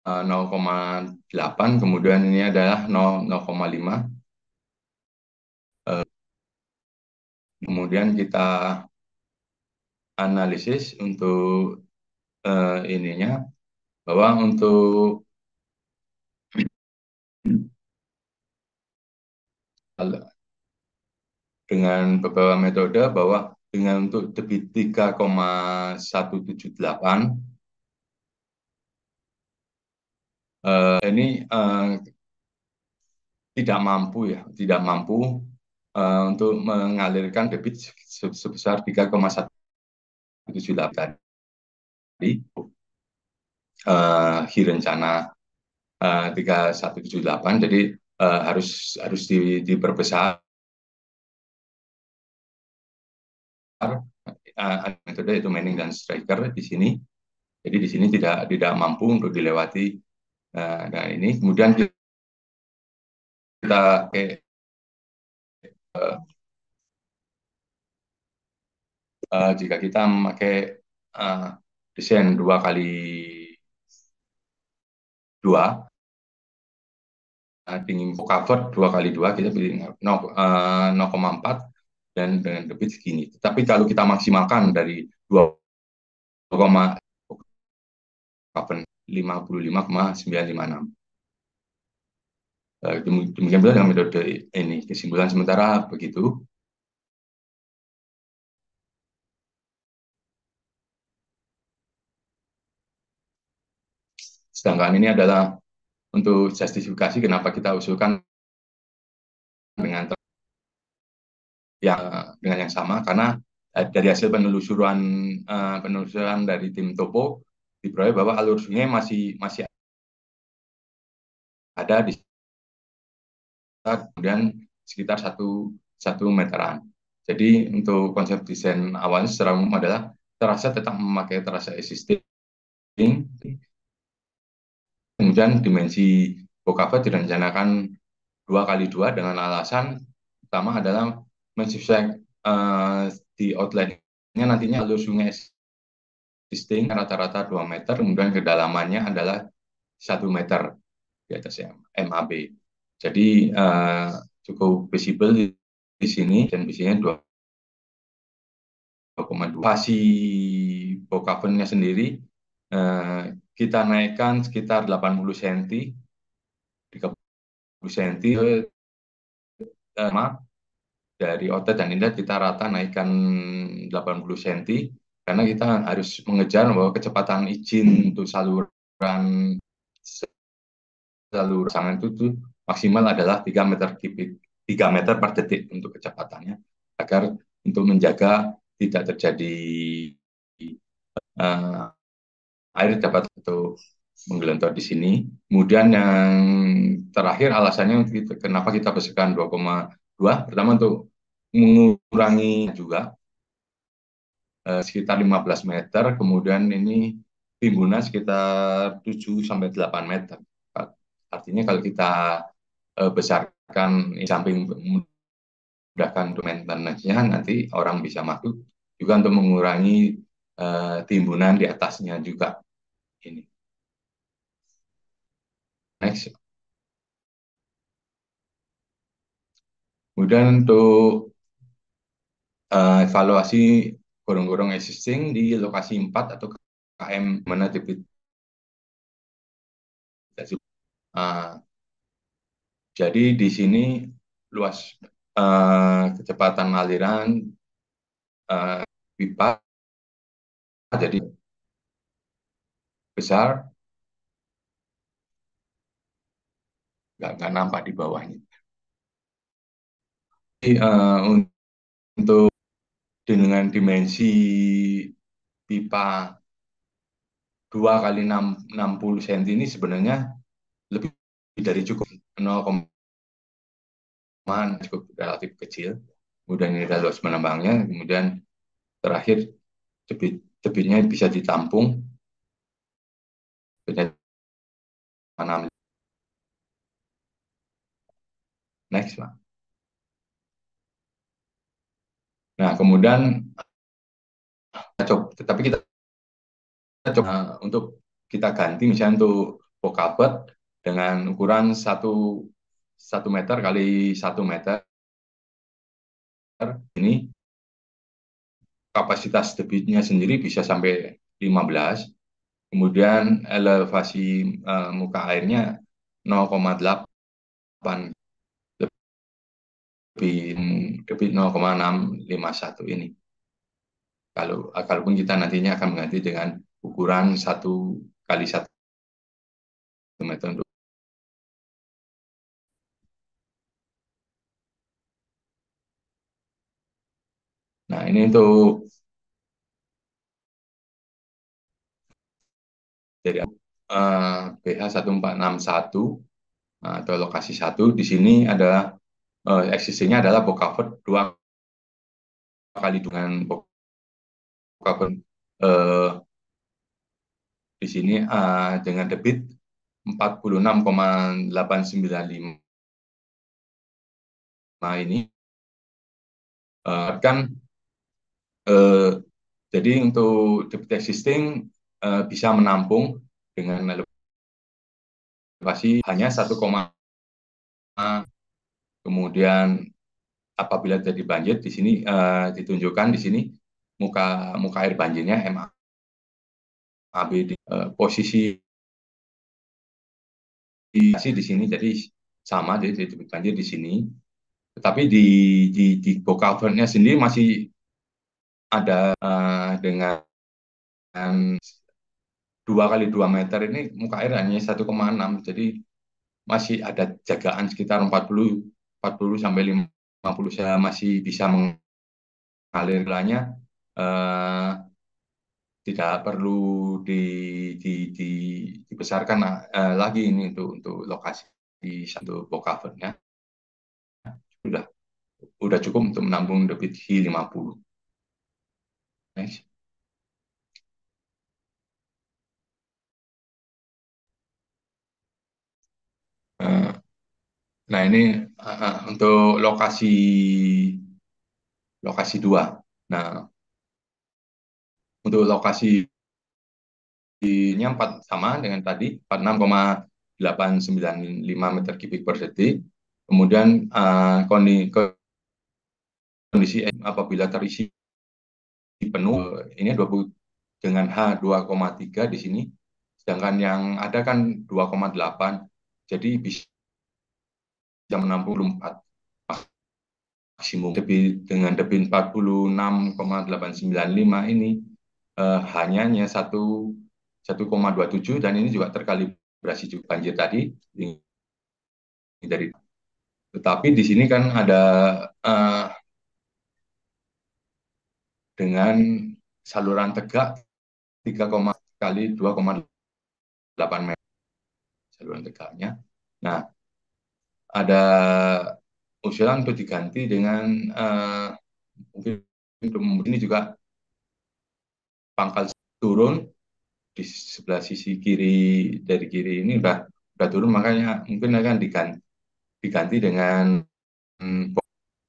0,8, kemudian ini adalah 0,5. Kemudian kita analisis untuk ininya, bahwa untuk dengan beberapa metode, bahwa dengan untuk debit 3,178 ini tidak mampu untuk mengalirkan debit sebesar 3,178 tadi. Rencana 3178, jadi harus diperbesar metode itu Manning dan Striker di sini. Jadi di sini tidak mampu untuk dilewati. Nah, ini kemudian kita pakai jika kita memakai desain 2x2 dingin cover 2x2 kita pilih 0,4 dan dengan debit segini. Tapi kalau kita maksimalkan dari 55,956. Demikian pula dengan metode ini. Kesimpulan sementara begitu. Sedangkan ini adalah untuk justifikasi kenapa kita usulkan dengan yang sama, karena dari hasil penelusuran dari tim Topo diperoleh bahwa alur sungai masih ada di kemudian sekitar satu meteran. Jadi untuk konsep desain awalnya secara umum adalah terasa tetap memakai terasa existing, kemudian dimensi bokavet direncanakan 2x2 dengan alasan pertama adalah mensukseskan di outline-nya nantinya alur sungai existing rata-rata 2 meter, kemudian kedalamannya adalah 1 meter di atas MAB. Jadi cukup visible di sini dan visinya 2,2. Fasi bokavennya sendiri kita naikkan sekitar 80 cm, 30 cm dari outlet dan inlet kita rata naikkan 80 cm karena kita harus mengejar bahwa kecepatan izin untuk saluran sangat itu maksimal adalah 3 meter per detik untuk kecepatannya, agar untuk menjaga tidak terjadi air dapat atau menggelontor di sini. Kemudian yang terakhir alasannya kenapa kita bersihkan 2,2, pertama untuk mengurangi juga sekitar 15 meter, kemudian ini timbunan sekitar 7-8 meter. Artinya kalau kita besarkan di samping memudahkan untuk maintenance-nya, nanti orang bisa masuk juga untuk mengurangi timbunan di atasnya juga. Ini. Next. Kemudian untuk evaluasi gorong-gorong existing di lokasi 4 atau KM mana debit. Jadi di sini luas kecepatan aliran pipa jadi besar, nggak nampak di bawahnya. Jadi, untuk dengan dimensi pipa 2x60 cm ini sebenarnya lebih dari cukup, 0, cukup relatif kecil. Kemudian ini ada luas penambangnya, kemudian terakhir debitnya bisa ditampung. Next, Pak. Nah, kemudian tetapi kita coba untuk kita ganti misalnya untuk bokavet dengan ukuran 1 meter kali 1 meter. Ini kapasitas debitnya sendiri bisa sampai 15. Kemudian elevasi muka airnya 0,8, lebih 0,651 ini. Kalaupun kita nantinya akan mengganti dengan ukuran 1x1 meter. Nah, ini untuk dari BH 1461 atau lokasi 1 di sini adalah existingnya adalah bokavet 2 kali dengan bokavet di sini dengan debit 46,895 ini kan Eh, jadi untuk debit existing bisa menampung dengan elevasi hanya 1, kemudian apabila terjadi banjir di sini ditunjukkan di sini muka muka air banjirnya MAB posisi di sini jadi sama jadi debit banjir di sini. Tetapi di box covernya sendiri masih ada dengan 2 kali 2 meter ini muka air hanya 1,6, jadi masih ada jagaan sekitar 40 sampai 50 saya masih bisa mengalirnya, tidak perlu di, di, dibesarkan lagi ini untuk lokasi di satu box covernya sudah cukup untuk menampung debit Hi50. Next. Nah ini untuk lokasi 2. Nah untuk lokasinya 4 sama dengan tadi 46,895 meter kubik per detik. Kemudian kondisi apabila terisi penuh ini 20 dengan H2,3 di sini, sedangkan yang ada kan 2,8, jadi bisa menampung 4 maksimum. Dengan debit 46,895 ini hanya 1,27 dan ini juga terkalibrasi juga banjir tadi dari. Tetapi di sini kan ada dengan saluran tegak 3, kali 2,8 meter saluran tegaknya. Nah, ada usulan untuk diganti dengan mungkin ini juga pangkal turun di sebelah sisi kiri, dari kiri ini udah turun, makanya mungkin akan diganti dengan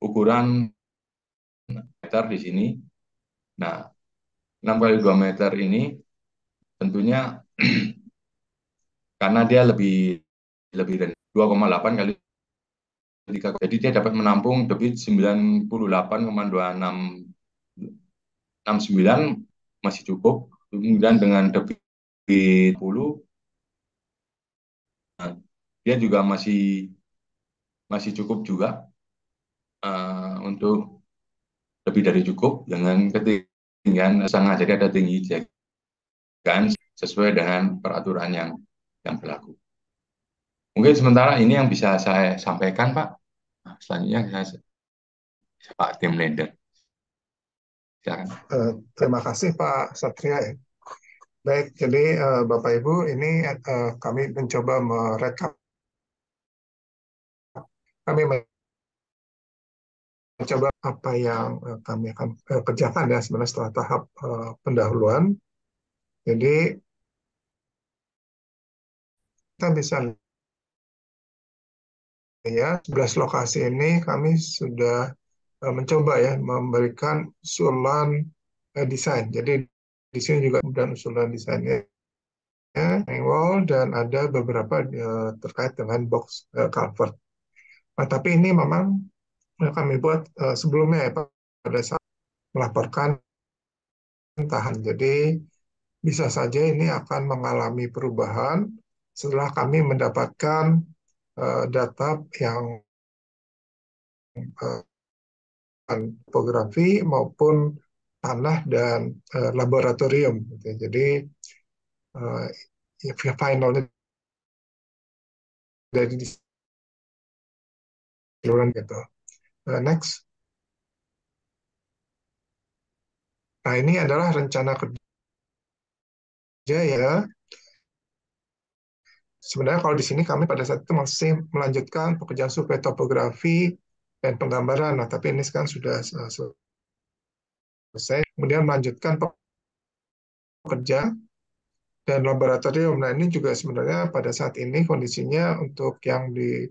ukuran meter di sini. Nah, 6 kali 2 meter ini tentunya karena dia lebih rendah 2,8 kali 3, jadi dia dapat menampung debit 98,2669 masih cukup. Kemudian dengan debit 10 dia juga masih cukup juga untuk lebih dari cukup dengan ketinggian sangat, jadi ada tinggi jagaan sesuai dengan peraturan yang berlaku. Mungkin sementara ini yang bisa saya sampaikan, Pak. Nah, selanjutnya Pak Tim Leader. Terima kasih Pak Satria. Baik, jadi Bapak Ibu, ini kami mencoba merekap. Kami mencoba apa yang kami akan kerjakan ya sebenarnya setelah tahap pendahuluan. Jadi kita bisa ya 11 lokasi ini kami sudah mencoba ya memberikan usulan desain. Jadi di sini juga kemudian usulan desainnya wall dan ada beberapa terkait dengan box cover. Nah, tapi ini memang kami buat sebelumnya ya Pak, pada saat melaporkan tahan. Jadi bisa saja ini akan mengalami perubahan setelah kami mendapatkan data yang topografi maupun tanah dan laboratorium. Gitu. Jadi finalnya dari seluruh gitu. Next. Nah ini adalah rencana kerja ya. Sebenarnya kalau di sini kami pada saat itu masih melanjutkan pekerjaan survei topografi dan penggambaran. Nah tapi ini sekarang sudah selesai. Kemudian melanjutkan pekerja dan laboratorium. Nah ini juga sebenarnya pada saat ini kondisinya untuk yang di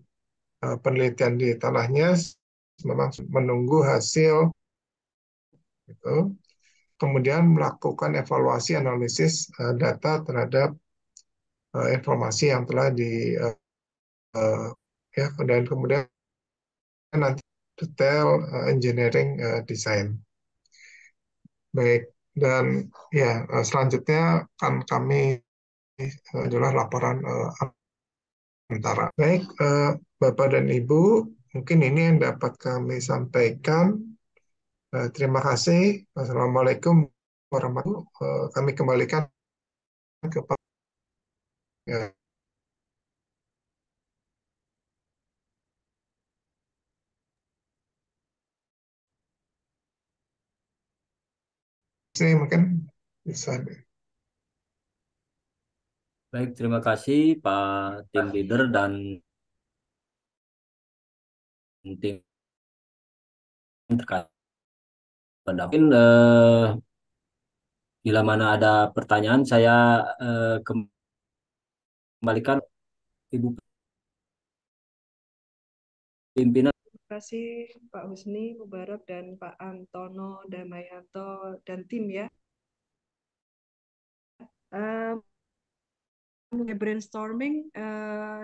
penelitian di tanahnya memang menunggu hasil gitu. kemudian melakukan evaluasi analisis data terhadap informasi yang telah di ya, dan kemudian nanti detail engineering design. Baik, dan ya selanjutnya kan kami adalah laporan antara. Baik, Bapak dan Ibu, mungkin ini yang dapat kami sampaikan. Terima kasih. Assalamualaikum warahmatullahi wabarakatuh. Kami kembalikan ke Pak. Ya, ini mungkin bisa. Baik, terima kasih Pak Tim Leader dan tim terkait pendamping. Bila mana ada pertanyaan, saya kembalikan Ibu pimpinan. Terima kasih Pak Husni Mubarak dan Pak Antono Damayanto dan tim ya. Brainstorming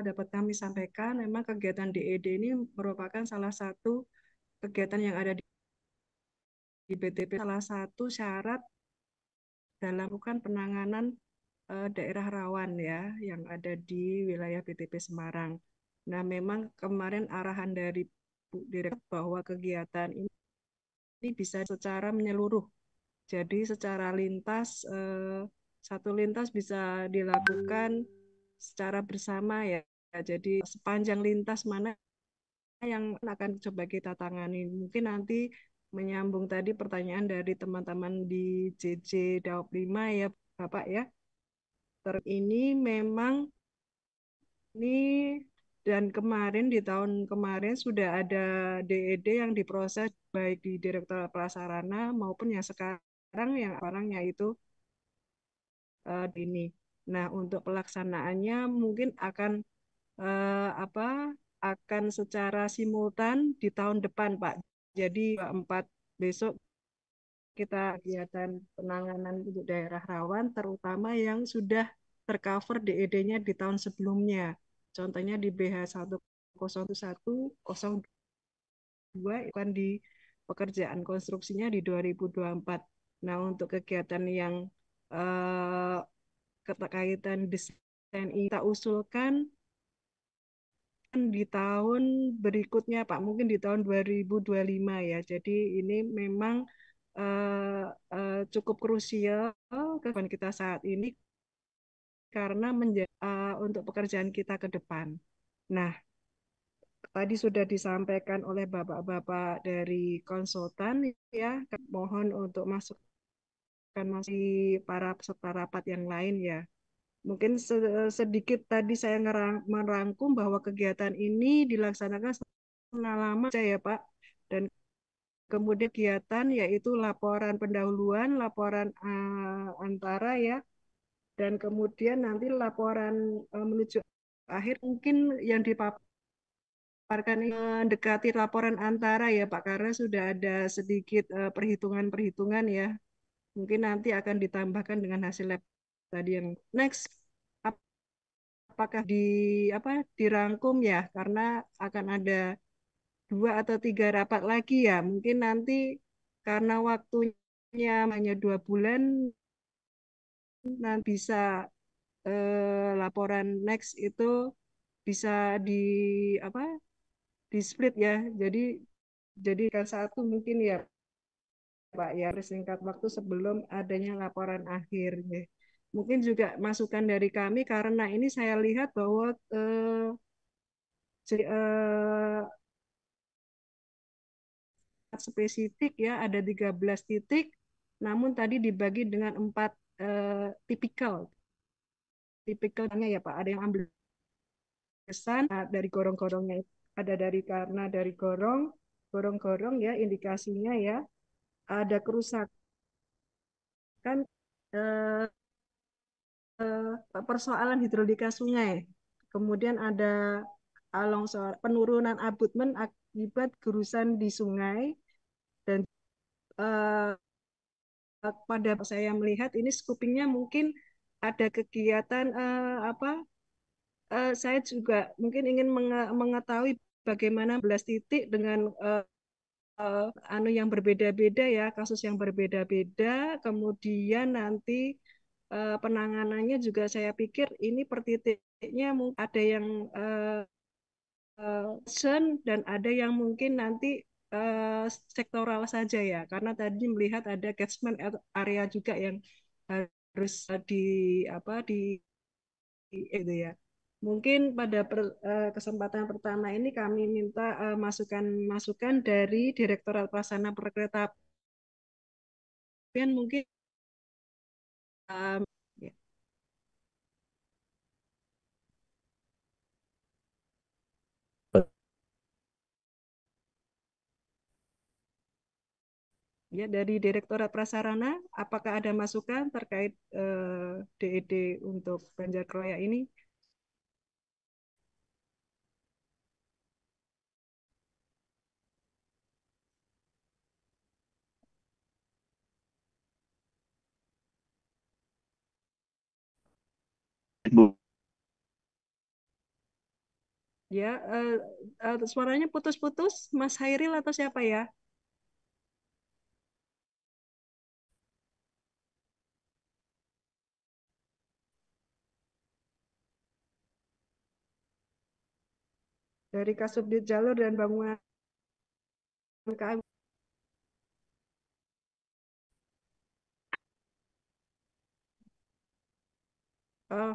dapat kami sampaikan, memang kegiatan DED ini merupakan salah satu kegiatan yang ada di BTP, salah satu syarat dalam melakukan penanganan daerah rawan ya yang ada di wilayah BTP Semarang. Nah, memang kemarin arahan dari Bu Direktur bahwa kegiatan ini bisa secara menyeluruh. Jadi secara lintas satu lintas bisa dilakukan secara bersama ya. Jadi sepanjang lintas mana yang akan coba kita tangani. Mungkin nanti menyambung tadi pertanyaan dari teman-teman di JJ Daop 5 ya Bapak ya. Ini memang ini dan kemarin di tahun kemarin sudah ada DED yang diproses baik di Direktorat Prasarana maupun yang sekarang yang orangnya itu ini. Nah, untuk pelaksanaannya mungkin akan akan secara simultan di tahun depan, Pak. Jadi 4 besok kita kegiatan penanganan untuk daerah rawan, terutama yang sudah tercover DED-nya di tahun sebelumnya. Contohnya di BH 10102 kan di pekerjaan konstruksinya di 2024. Nah, untuk kegiatan yang keterkaitan desain kita usulkan di tahun berikutnya Pak, mungkin di tahun 2025 ya. Jadi ini memang cukup krusial kehidupan kita saat ini karena untuk pekerjaan kita ke depan. Nah, tadi sudah disampaikan oleh bapak-bapak dari konsultan ya, mohon untuk masukkan masih para peserta rapat yang lain ya. Mungkin sedikit tadi saya merangkum bahwa kegiatan ini dilaksanakan selama ya Pak, dan kemudian kegiatan yaitu laporan pendahuluan, laporan antara ya, dan kemudian nanti laporan menuju akhir mungkin yang dipaparkan mendekati laporan antara ya Pak, karena sudah ada sedikit perhitungan-perhitungan ya. Mungkin nanti akan ditambahkan dengan hasil lab tadi yang next. Apakah dirangkum ya, karena akan ada 2 atau 3 rapat lagi ya. Mungkin nanti karena waktunya hanya 2 bulan, nanti bisa laporan next itu bisa di apa di split ya. Jadi kan satu mungkin ya Pak ya, singkat waktu sebelum adanya laporan akhir ya. Mungkin juga masukan dari kami karena ini saya lihat bahwa spesifik ya ada 13 titik, namun tadi dibagi dengan 4 tipikalnya ya Pak. Ada yang ambil kesan dari gorong-gorongnya, ada dari gorong-gorong ya, indikasinya ya ada kerusakan persoalan hidrolika sungai, kemudian ada longsor, penurunan abutmen akibat gerusan di sungai, dan pada saya melihat ini scopingnya mungkin ada kegiatan apa saya juga mungkin ingin mengetahui bagaimana 11 titik dengan anu yang berbeda-beda ya, kasus yang berbeda-beda, kemudian nanti penanganannya juga saya pikir ini per titiknya ada yang dan ada yang mungkin nanti sektoral saja ya, karena tadi melihat ada catchment area juga yang harus di apa itu ya. Mungkin pada kesempatan pertama ini kami minta masukan-masukan dari Direktorat Pelaksana Perkeretaapian mungkin ya. Ya, dari Direktorat Prasarana, apakah ada masukan terkait DED untuk Banjarkroya ini? Bu. Ya, suaranya putus-putus, Mas Hairil atau siapa ya? Dari Kasubdit Jalur dan Bangunan KM. Oh,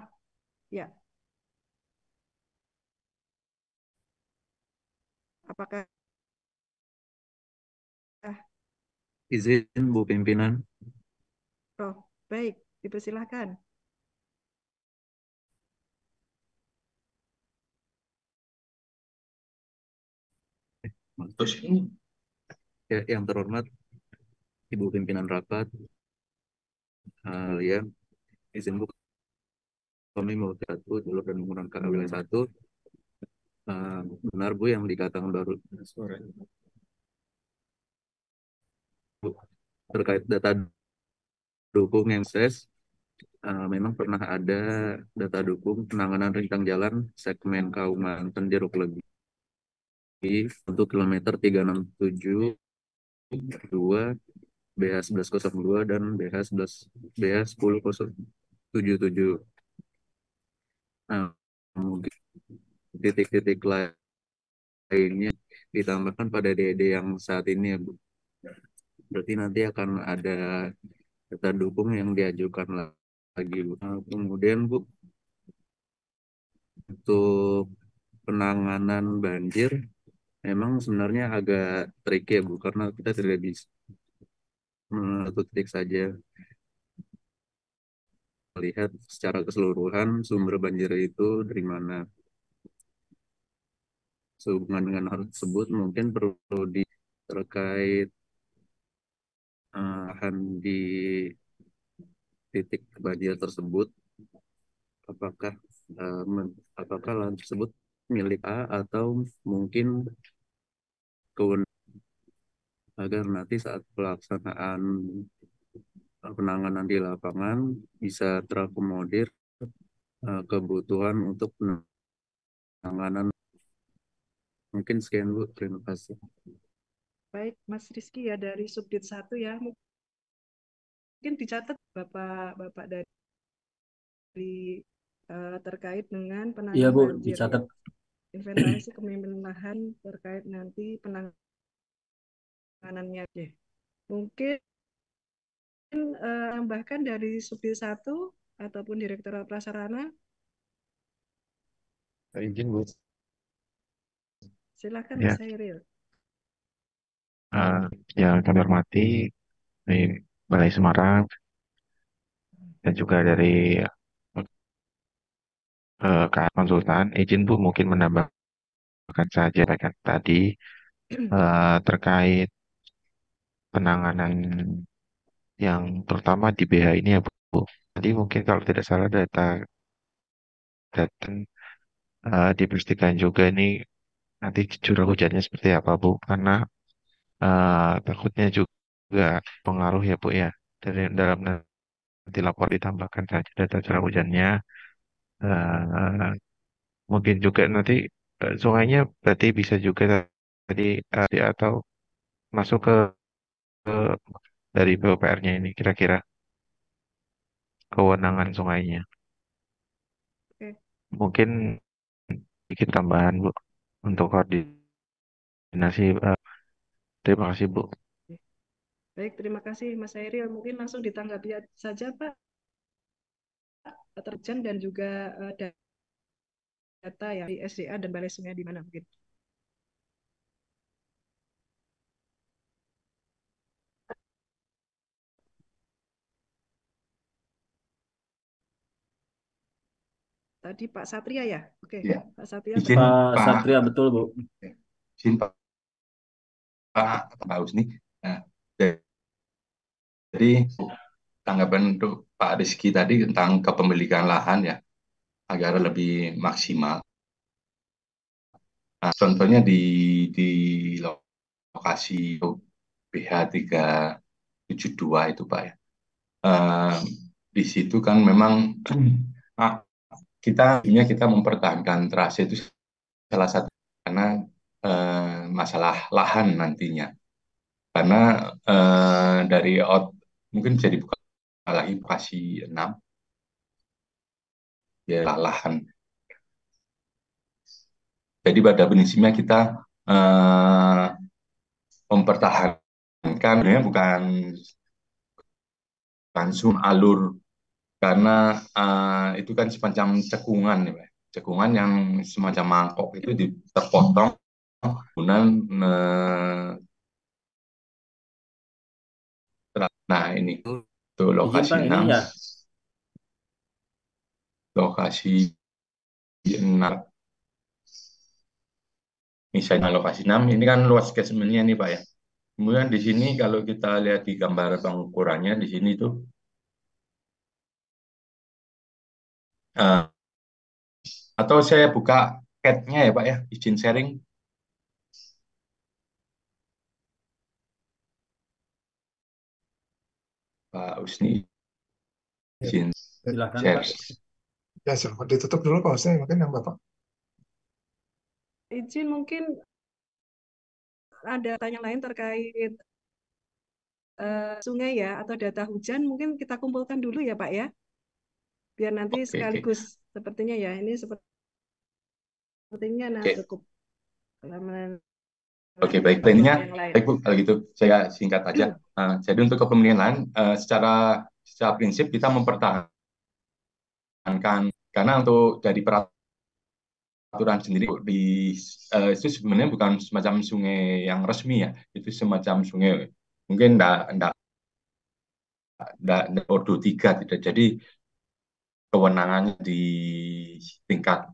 ya. Apakah Izin Bu Pimpinan. oh, baik, dipersilahkan. Terus ini Ya, yang terhormat Ibu Pimpinan Rapat, ya, izin Bu kami mau satu jalur dan bangunan KA wilayah 1. Benar Bu yang dikatakan baru Bu, terkait data dukung yang memang pernah ada data dukung penanganan rintang jalan segmen Kauman Jeruk Lebih untuk kilometer 367 2 BH 1102 dan BH 11 BH 10077. Nah, mungkin titik-titik lainnya ditambahkan pada DD yang saat ini ya Bu. Berarti nanti akan ada data dukung yang diajukan lagi Bu. Nah, kemudian Bu, untuk penanganan banjir memang sebenarnya agak tricky ya Bu, karena kita tidak bisa satu titik saja melihat secara keseluruhan sumber banjir itu dari mana. Sehubungan dengan hal tersebut mungkin perlu terkait akan di titik banjir tersebut, apakah apakah lahan tersebut milik A atau mungkin kewenangan, agar nanti saat pelaksanaan penanganan di lapangan bisa terakomodir kebutuhan untuk penanganan. Mungkin sekian Bu, terima kasih. Baik, Mas Rizky ya dari Subdit 1 ya. Mungkin dicatat Bapak dari terkait dengan Iya penanganan Bu, banjir ya. dicatat. Inventarisasi kepemilikan lahan terkait nanti penanganannya deh. Mungkin tambahkan dari Subdit 1 ataupun Direktorat Prasarana. Izin Bu. Silakan Ya, Mas Hairil. yang kami hormati dari Balai Semarang dan juga dari KA Konsultan, izin Bu mungkin menambahkan saja kan tadi terkait penanganan yang terutama di BH ini ya Bu. Tadi mungkin kalau tidak salah data data dipastikan juga nih nanti curah hujannya seperti apa Bu, karena takutnya juga pengaruh ya Bu ya dari dalam nanti lapor ditambahkan saja data curah hujannya. Eh, Mungkin juga nanti sungainya berarti bisa juga tadi atau masuk ke dari PUPR-nya ini kira-kira kewenangan sungainya. Oke. Mungkin sedikit tambahan Bu untuk koordinasi. Terima kasih Bu. Baik, terima kasih Mas Hairil. Mungkin langsung ditanggapi saja Pak, terjen dan juga data ya di SDA dan Balai Sungai di mana mungkin. Tadi Pak Satria ya? Oke, Ya, Pak Satria. izin Pak Pak, Satria, betul Bu. izin Pak Husni. Nah, jadi tanggapan untuk Pak Rizky tadi tentang kepemilikan lahan ya, agar lebih maksimal. Nah, contohnya di lokasi BH 372 itu Pak ya. Eh, di situ kan memang ah, kita mempertahankan trase itu salah satu karena masalah lahan nantinya. Karena dari mungkin bisa dibuka lagi lokasi 6 ya lahan. Jadi pada prinsipnya kita eh, mempertahankan ya langsung alur karena itu kan semacam cekungan ya, Pak. Cekungan yang semacam mangkok itu terpotong kemudian nah ini tuh Izin lokasi Pak, ini 6 ya. lokasi 6 misalnya lokasi 6 ini kan luas catchment-nya nih Pak ya. Kemudian di sini kalau kita lihat di gambar pengukurannya di sini tuh eh, atau saya buka CAT-nya ya Pak ya, izin sharing. Pak Usni izin Silakan share. Pak. Ya, silahkan ditutup dulu Pak Husni, mungkin yang Bapak. Izin mungkin ada tanya lain terkait sungai ya atau data hujan mungkin kita kumpulkan dulu ya Pak ya, biar nanti Oke, oke. sekaligus sepertinya ya ini sepertinya nah Oke. cukup Oke, baik. Intinya, baik Bu, kalau gitu saya singkat aja. Jadi untuk kepemilikan lahan, secara prinsip kita mempertahankan karena untuk dari peraturan sendiri itu sebenarnya bukan semacam sungai yang resmi ya, itu semacam sungai mungkin enggak Ordo 3 tidak. Jadi kewenangannya di tingkat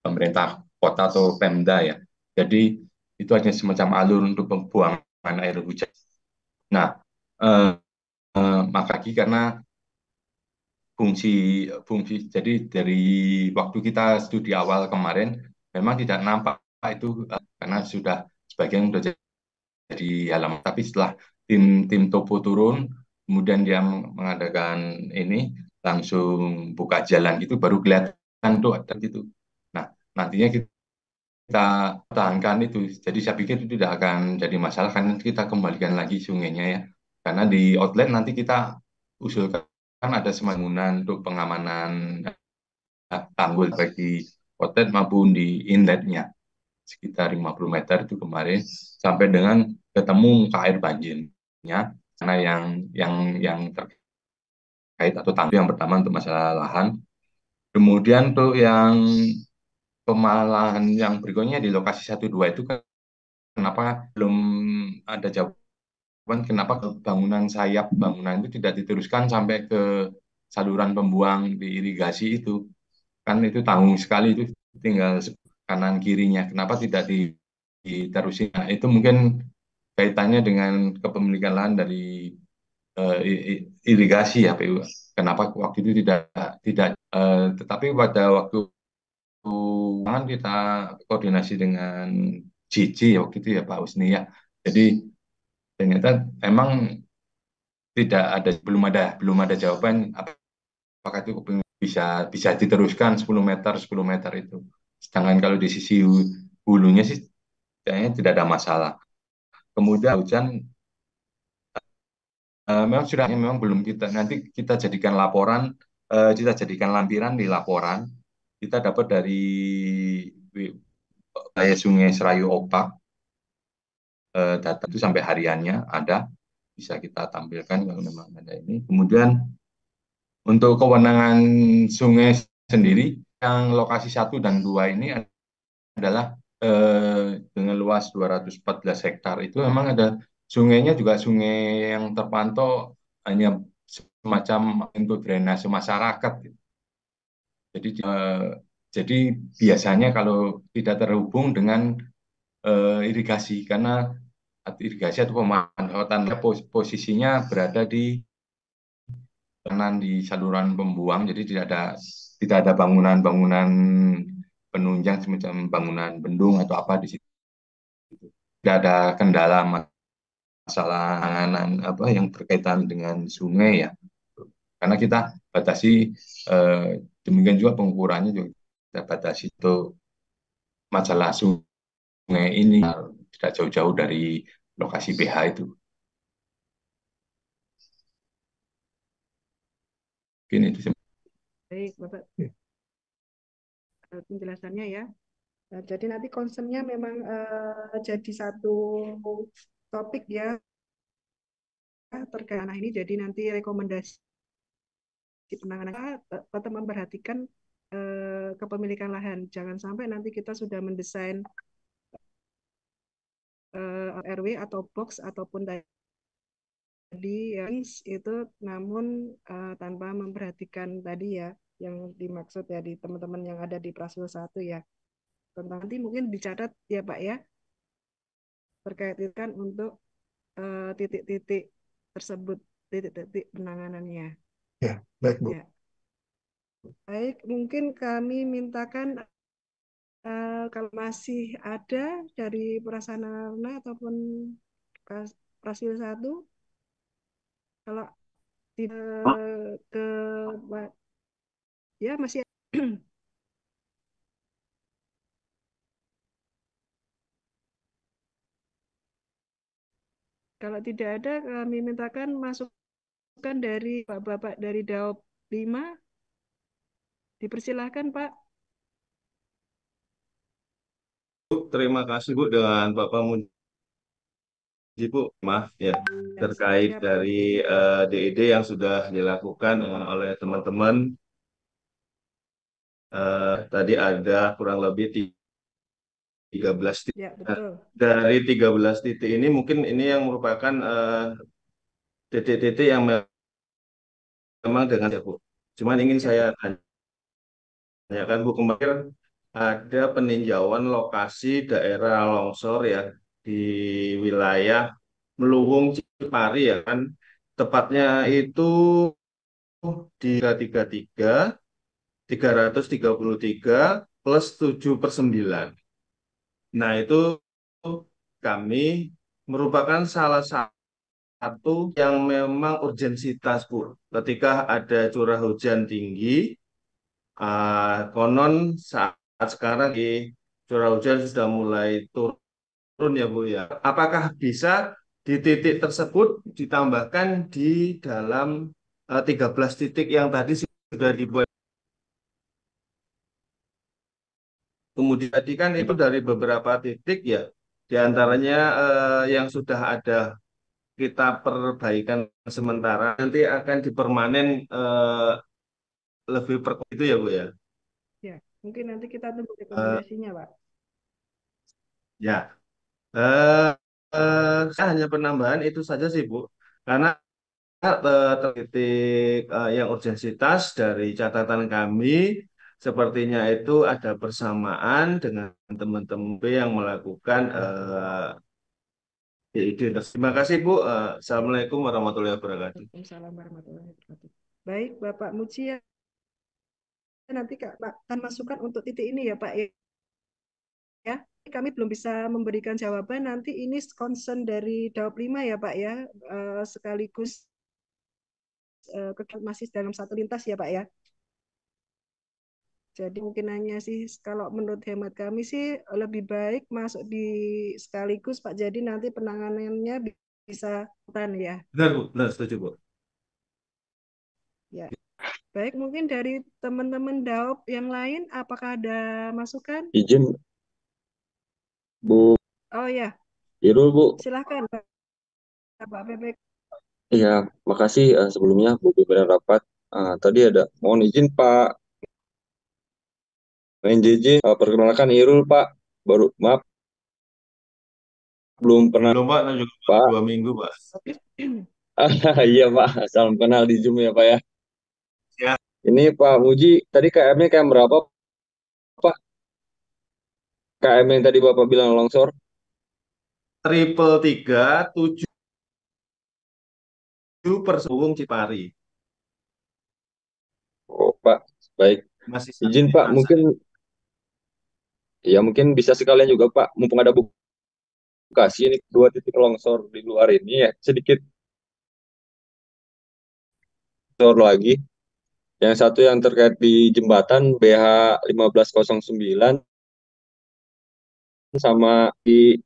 pemerintah kota atau Pemda ya. Jadi itu hanya semacam alur untuk pembuangan air hujan. Nah, eh, makanya karena fungsi fungsi jadi dari waktu kita studi awal kemarin memang tidak nampak itu karena sudah sebagian sudah jadi halaman. Tapi setelah tim tim Topo turun, kemudian dia mengadakan ini langsung buka jalan gitu, baru kelihatan tuh ada gitu. Nah, nantinya kita tahankan itu. Jadi saya pikir itu tidak akan jadi masalah karena kita kembalikan lagi sungainya ya. Karena di outlet nanti kita usulkan ada semangunan untuk pengamanan tanggul baik di outlet maupun di inletnya sekitar 50 meter itu kemarin sampai dengan ketemu muka air banjirnya karena yang terkait atau tanggul yang pertama untuk masalah lahan. Kemudian untuk yang pemalahan yang berikutnya di lokasi 1 2 itu kan kenapa belum ada jawaban kenapa bangunan sayap bangunan itu tidak diteruskan sampai ke saluran pembuang di irigasi itu kan itu tanggung sekali itu tinggal kanan kirinya kenapa tidak diterusin. Nah, itu mungkin kaitannya dengan kepemilikan lahan dari irigasi ya PU kenapa waktu itu tidak tidak tetapi pada waktu kan kita koordinasi dengan JJ ya waktu itu ya Pak Usni ya. Jadi ternyata emang belum ada jawaban apakah itu bisa diteruskan 10 meter itu. Sedangkan kalau di sisi hulunya sih kayaknya tidak ada masalah. Kemudian hujan memang belum kita jadikan laporan, kita jadikan lampiran di laporan. Kita dapat dari Sungai Serayu Opak, data itu sampai hariannya ada, bisa kita tampilkan kalau memang ada ini. Kemudian untuk kewenangan sungai sendiri, yang lokasi 1 dan 2 ini adalah dengan luas 214 hektar. Itu memang ada sungainya juga sungai yang terpantau hanya semacam untuk drainase masyarakat. Jadi biasanya kalau tidak terhubung dengan irigasi, karena irigasi atau pemanfaatan posisinya berada di kanan di saluran pembuang, jadi tidak ada bangunan-bangunan penunjang semacam bangunan bendung atau apa di situ. Tidak ada kendala masalah apa yang berkaitan dengan sungai ya. Karena kita batasi demikian juga pengukurannya juga kita batasi itu masalah sungai ini tidak jauh-jauh dari lokasi BH itu. Mungkin itu. Baik, Bapak. Penjelasannya ya. Nah, jadi nanti concernnya memang jadi satu topik ya terkait anak ini. Jadi nanti rekomendasi penanganan tetap memperhatikan kepemilikan lahan. Jangan sampai nanti kita sudah mendesain RW atau box ataupun tadi yang itu, namun tanpa memperhatikan tadi ya yang dimaksud ya di teman-teman yang ada di Prasilo 1 ya. Tentang nanti mungkin dicatat ya Pak ya, terkait itu kan untuk titik-titik tersebut, titik-titik penanganannya. Ya, baik Bu. Ya. Baik, mungkin kami mintakan kalau masih ada dari Prasarana ataupun Prasilo 1, kalau tidak ke ya masih kalau tidak ada kami mintakan masukan dari Bapak dari Daop 5. Dipersilahkan Pak. Terima kasih Bu dengan Bapak Muji Bu, maaf ya terkait Siap, dari DID yang sudah dilakukan oleh teman-teman. Tadi ada kurang lebih 13 titik. Ya, betul. Dari 13 titik ini mungkin ini yang merupakan titik-titik yang memang dengan ya Bu. Cuman ingin saya tanyakan Bu, kemarin ada peninjauan lokasi daerah longsor ya di wilayah Meluwung Cipari ya kan. Tepatnya itu di 333 plus 7/9. Nah, itu kami merupakan salah satu yang memang urgensitas, Bu. Ketika ada curah hujan tinggi, konon saat sekarang di curah hujan sudah mulai turun ya, Bu ya. Apakah bisa di titik tersebut ditambahkan di dalam 13 titik yang tadi sudah dibuat? Kemudian tadi kan itu dari beberapa titik ya, diantaranya yang sudah ada kita perbaikan sementara, nanti akan dipermanen lebih itu ya Bu ya. Ya, mungkin nanti kita tunggu rekomendasinya Pak. Ya, saya hanya penambahan itu saja sih Bu, karena titik yang urgensitas dari catatan kami sepertinya itu ada persamaan dengan teman-teman yang melakukan DID. Terima kasih Bu. Assalamualaikum warahmatullahi wabarakatuh. Waalaikumsalam warahmatullahi wabarakatuh. Baik, Bapak Muji ya. Nanti Kak akan masukkan untuk titik ini ya Pak ya. Kami belum bisa memberikan jawaban. Nanti ini concern dari Daop 5 ya Pak ya, sekaligus masih dalam satu lintas ya Pak ya. Jadi mungkin hanya sih kalau menurut hemat kami sih lebih baik masuk di sekaligus Pak. Jadi nanti penanganannya bisa tahan ya. Benar Bu, benar setuju Bu. Ya. Baik, mungkin dari teman-teman DAOP yang lain apakah ada masukan? Izin Bu Oh ya, Irul Bu. silahkan Pak Bebek. Iya, makasih sebelumnya Bu pimpinan rapat. Tadi ada mohon izin Pak NJJ, perkenalkan Irul Pak. Baru maaf belum pernah Belum Pak, juga Pak. 2 minggu Pak. Iya Pak, salam kenal di Zoom ya Pak ya. Ya. Ini Pak Muji, tadi KM-nya KM berapa Pak? KM yang tadi Bapak bilang longsor? 337 Persewung Cipari. Oh Pak, baik. Masih Izin Pak, mungkin ya mungkin bisa sekalian juga Pak, mumpung ada Bekasi ini 2 titik longsor di luar ini ya, sedikit longsor lagi. Yang satu yang terkait di jembatan BH 1509 sama di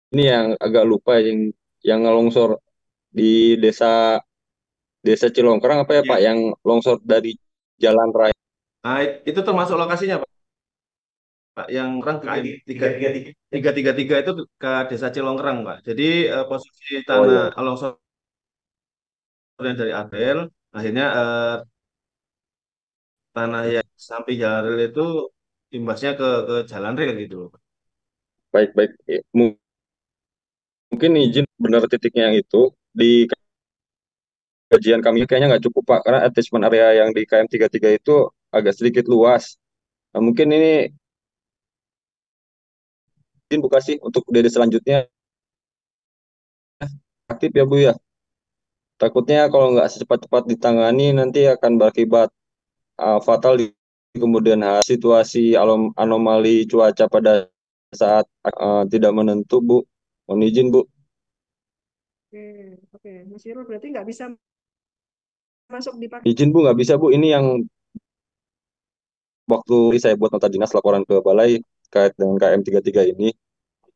ini yang agak lupa yang longsor di desa Cilongkrang apa ya Pak, yang longsor dari jalan raya. Nah, itu termasuk lokasinya Pak, yang orang ke 333 itu ke Desa Cilongkrang Pak. Jadi posisi tanah longsor yang dari Abel, akhirnya tanah yang samping jalan rel itu imbasnya ke jalan rel gitu loh Pak. Baik, baik. Mungkin izin benar titiknya yang itu di kajian kami kayaknya nggak cukup Pak, karena attachment area yang di KM 33 itu agak sedikit luas. Nah, mungkin ini izin Bu kasih untuk dari selanjutnya aktif ya Bu ya. Takutnya kalau nggak secepat-cepat ditangani nanti akan berakibat fatal di kemudian hari. Situasi anomali cuaca pada saat tidak menentu Bu. Mohon izin Bu. Oke, Mas Irul berarti nggak bisa masuk di Izin Bu, nggak bisa Bu. Ini yang waktu saya buat nota dinas laporan ke balai terkait dengan KM 33 ini.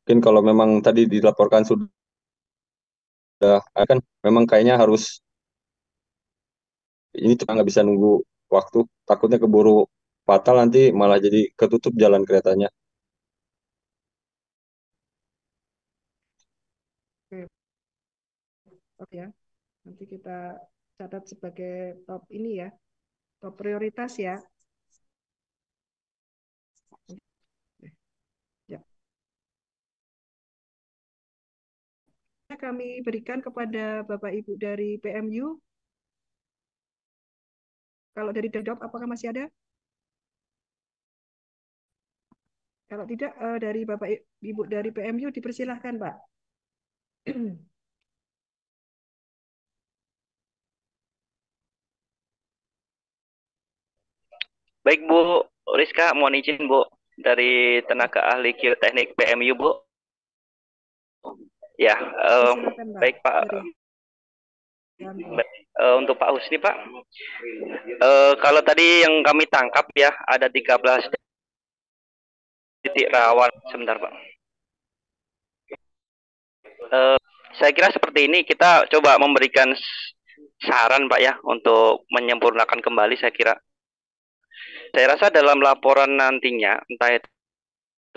Mungkin kalau memang tadi dilaporkan sudah kan memang kayaknya harus ini cuma nggak bisa nunggu waktu, takutnya keburu fatal nanti malah jadi ketutup jalan keretanya. Oke ya, nanti kita catat sebagai top ini ya, top prioritas ya. Ya. Kami berikan kepada Bapak Ibu dari PMU. Kalau dari DOP apakah masih ada? Kalau tidak, dari Bapak Ibu dari PMU dipersilahkan Pak. Baik Bu Rizka, mohon izin Bu dari tenaga ahli geoteknik PMU Bu. Ya, baik Pak. Untuk Pak Husni Pak, kalau tadi yang kami tangkap ya ada 13 titik rawan. Sebentar Pak. Saya kira seperti ini, kita coba memberikan saran Pak ya untuk menyempurnakan kembali. Saya rasa dalam laporan nantinya, entah itu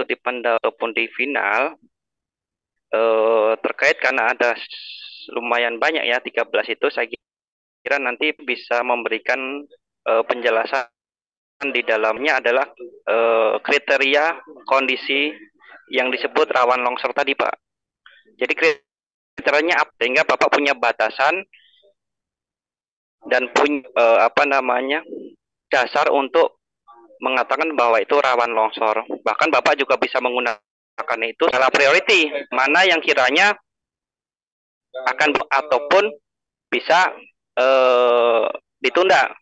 di penda ataupun di final, terkait karena ada lumayan banyak ya 13 itu, saya kira nanti bisa memberikan penjelasan di dalamnya adalah kriteria kondisi yang disebut rawan longsor tadi Pak. Jadi kriterianya apa, sehingga Bapak punya batasan dan punya dasar untuk mengatakan bahwa itu rawan longsor. Bahkan Bapak juga bisa menggunakan itu skala priority, mana yang kiranya akan ataupun bisa ditunda.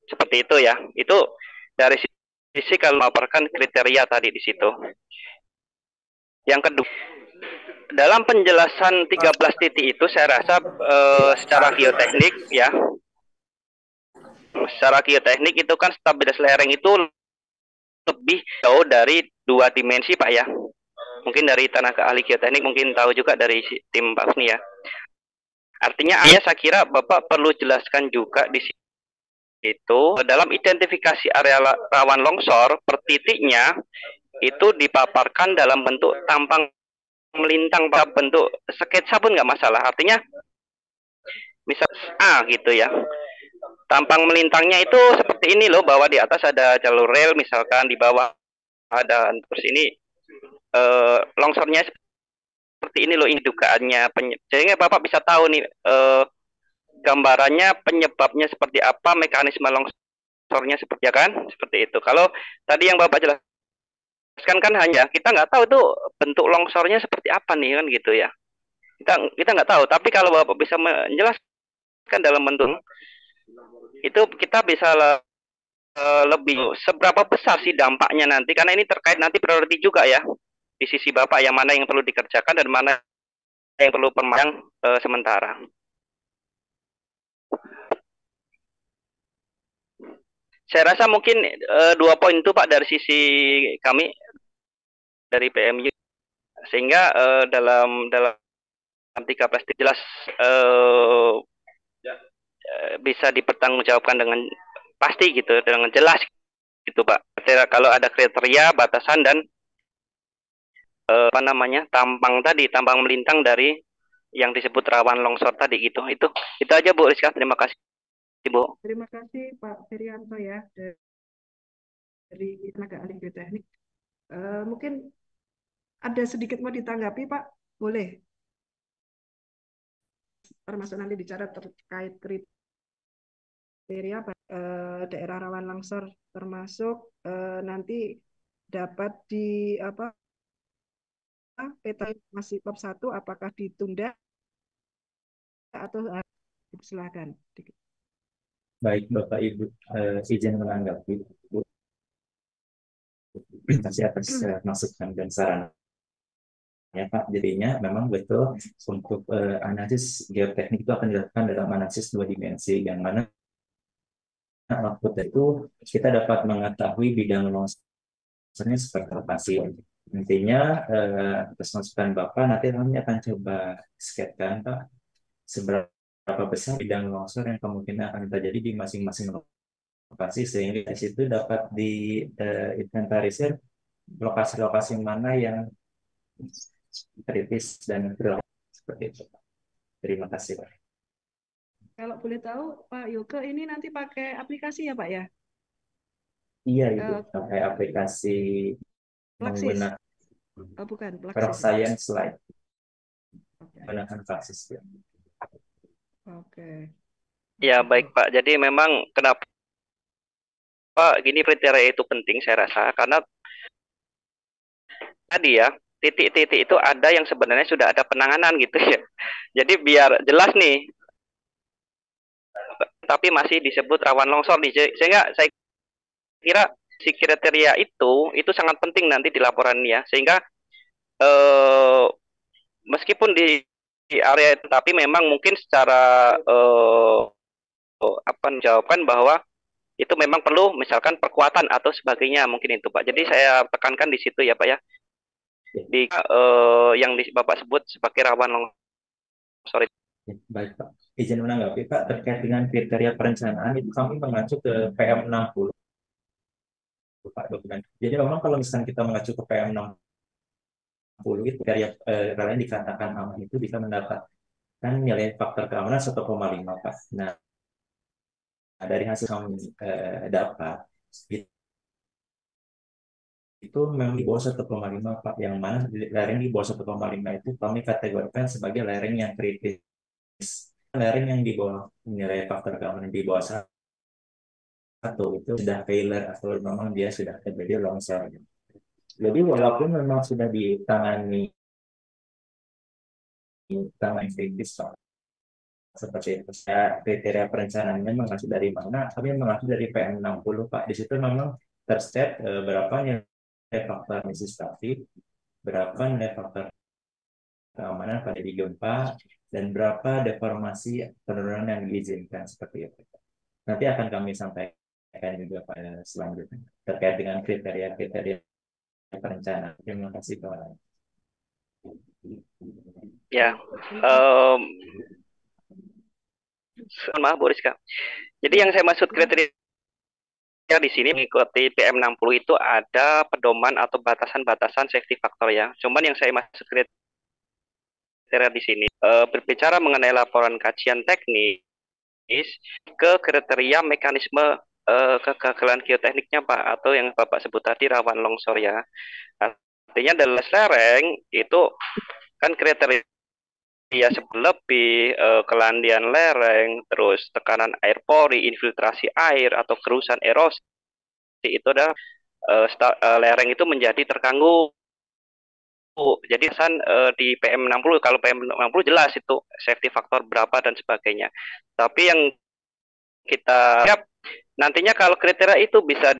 Seperti itu ya. Itu dari sisi kalau melaporkan kriteria tadi di situ. Yang kedua, dalam penjelasan 13 titik itu saya rasa secara geoteknik ya, secara geoteknik itu kan stabilitas lereng itu lebih jauh dari 2 dimensi Pak ya. Mungkin dari tenaga ahli geoteknik mungkin tahu juga dari tim Pak Husni ya. Artinya saya kira Bapak perlu jelaskan juga di situ dalam identifikasi area rawan longsor per titiknya itu dipaparkan dalam bentuk tampang melintang bentuk sketsa pun nggak masalah. Artinya misal gitu ya. Tampang melintangnya itu seperti ini loh, bahwa di atas ada jalur rel misalkan, di bawah ada, terus ini longsornya seperti ini loh, ini dugaannya. Sehingga Bapak bisa tahu nih gambarannya penyebabnya seperti apa, mekanisme longsornya seperti ya kan, seperti itu. Kalau tadi yang Bapak jelaskan kan hanya kita nggak tahu tuh bentuk longsornya seperti apa nih kan gitu ya. Kita nggak tahu. Tapi kalau Bapak bisa menjelaskan dalam bentuk itu, kita bisa lebih seberapa besar sih dampaknya nanti, karena ini terkait nanti priority juga ya di sisi Bapak, yang mana yang perlu dikerjakan dan mana yang perlu permainan sementara. Saya rasa mungkin 2 poin itu Pak dari sisi kami dari PMU, sehingga dalam 13 jelas bisa dipertanggungjawabkan dengan pasti gitu, dengan jelas gitu Pak. Kalau ada kriteria, batasan dan tampang melintang dari yang disebut rawan longsor tadi gitu. Itu aja Bu Rizka, terima kasih Bu. Terima kasih Pak Ferianto ya dari tenaga ahli geoteknik. Mungkin ada sedikit mau ditanggapi Pak, boleh? Termasuk nanti bicara terkait kriteria daerah rawan longsor, termasuk nanti dapat di peta masih bab 1 apakah ditunda atau silakan. Baik Bapak Ibu, izin menanggapi Bu. Terima kasih atas masukan dan saran ya Pak. Jadinya memang betul untuk analisis geoteknik itu akan dilakukan dalam analisis 2 dimensi, yang mana output itu kita dapat mengetahui bidang longsornya seperti apa sih. Intinya atas masukan Bapak nanti kami akan coba sketkan Pak seberapa besar bidang longsor yang kemungkinan akan terjadi di masing-masing lokasi, sehingga di situ dapat diinventarisir lokasi-lokasi mana yang kritis dan berat seperti itu. Terima kasih Pak. Kalau boleh tahu Pak Yoga, ini nanti pakai aplikasi ya Pak ya? Iya Ibu, pakai aplikasi menggunakan bukan ProgScience Lite. Menggunakan Praxis ya. Oke. Ya baik Pak. Jadi memang kenapa gini kriteria itu penting saya rasa, karena tadi ya titik-titik itu ada yang sebenarnya sudah ada penanganan gitu ya. Jadi biar jelas nih, tapi masih disebut rawan longsor nih. Sehingga saya kira si kriteria itu sangat penting nanti di laporan ya, sehingga meskipun di area itu, tapi memang mungkin secara menjawabkan bahwa itu memang perlu misalkan perkuatan atau sebagainya, mungkin itu Pak. Jadi saya tekankan di situ ya Pak ya, di yang Bapak sebut sebagai rawan longsor. Baik Pak, izin menanggapi Pak terkait dengan kriteria perencanaan itu kami mengacu ke PM 60 Pak dokumen. Jadi memang kalau misalnya kita mengacu ke PM 60 itu kriteria yang dikatakan aman itu bisa mendapatkan nilai faktor keamanan 1,5 Pak. Nah, dari hasil kami dapat itu memang di bawah 1,5 Pak, yang mana lereng di bawah 1,5 itu kami kategorikan sebagai lereng yang kritis. Lereng yang di bawah nilai faktor keamanan di bawah 1 itu sudah failure atau memang dia sudah terjadi longsor. Jadi walaupun memang sudah ditangani kritis Pak, seperti itu. Kriteria perencanaannya mengacu dari mana? Kami mengacu dari PM 60 Pak. Di situ memang terset berapa nilai faktor resistif, berapa nilai faktor keamanan pada di gempa dan berapa deformasi penurunan yang diizinkan seperti itu. Nanti akan kami sampaikan juga pada selanjutnya terkait dengan kriteria-kriteria perencanaan. Terima kasih Pak. Ya, maaf Bu Rizka. Jadi yang saya maksud kriteria di sini mengikuti PM60 itu ada pedoman atau batasan-batasan safety factor ya. Cuman yang saya maksud kriteria di sini berbicara mengenai laporan kajian teknis ke kriteria mekanisme kegagalan geotekniknya Pak, atau yang Bapak sebut tadi rawan longsor ya. Artinya adalah lereng itu kan kriteria lebih kelandian lereng, terus tekanan air pori, infiltrasi air atau kerusakan erosi itu adalah lereng itu menjadi terganggu. Jadi di PM60, kalau PM60 jelas itu safety faktor berapa dan sebagainya. Tapi yang kita lihat nantinya kalau kriteria itu bisa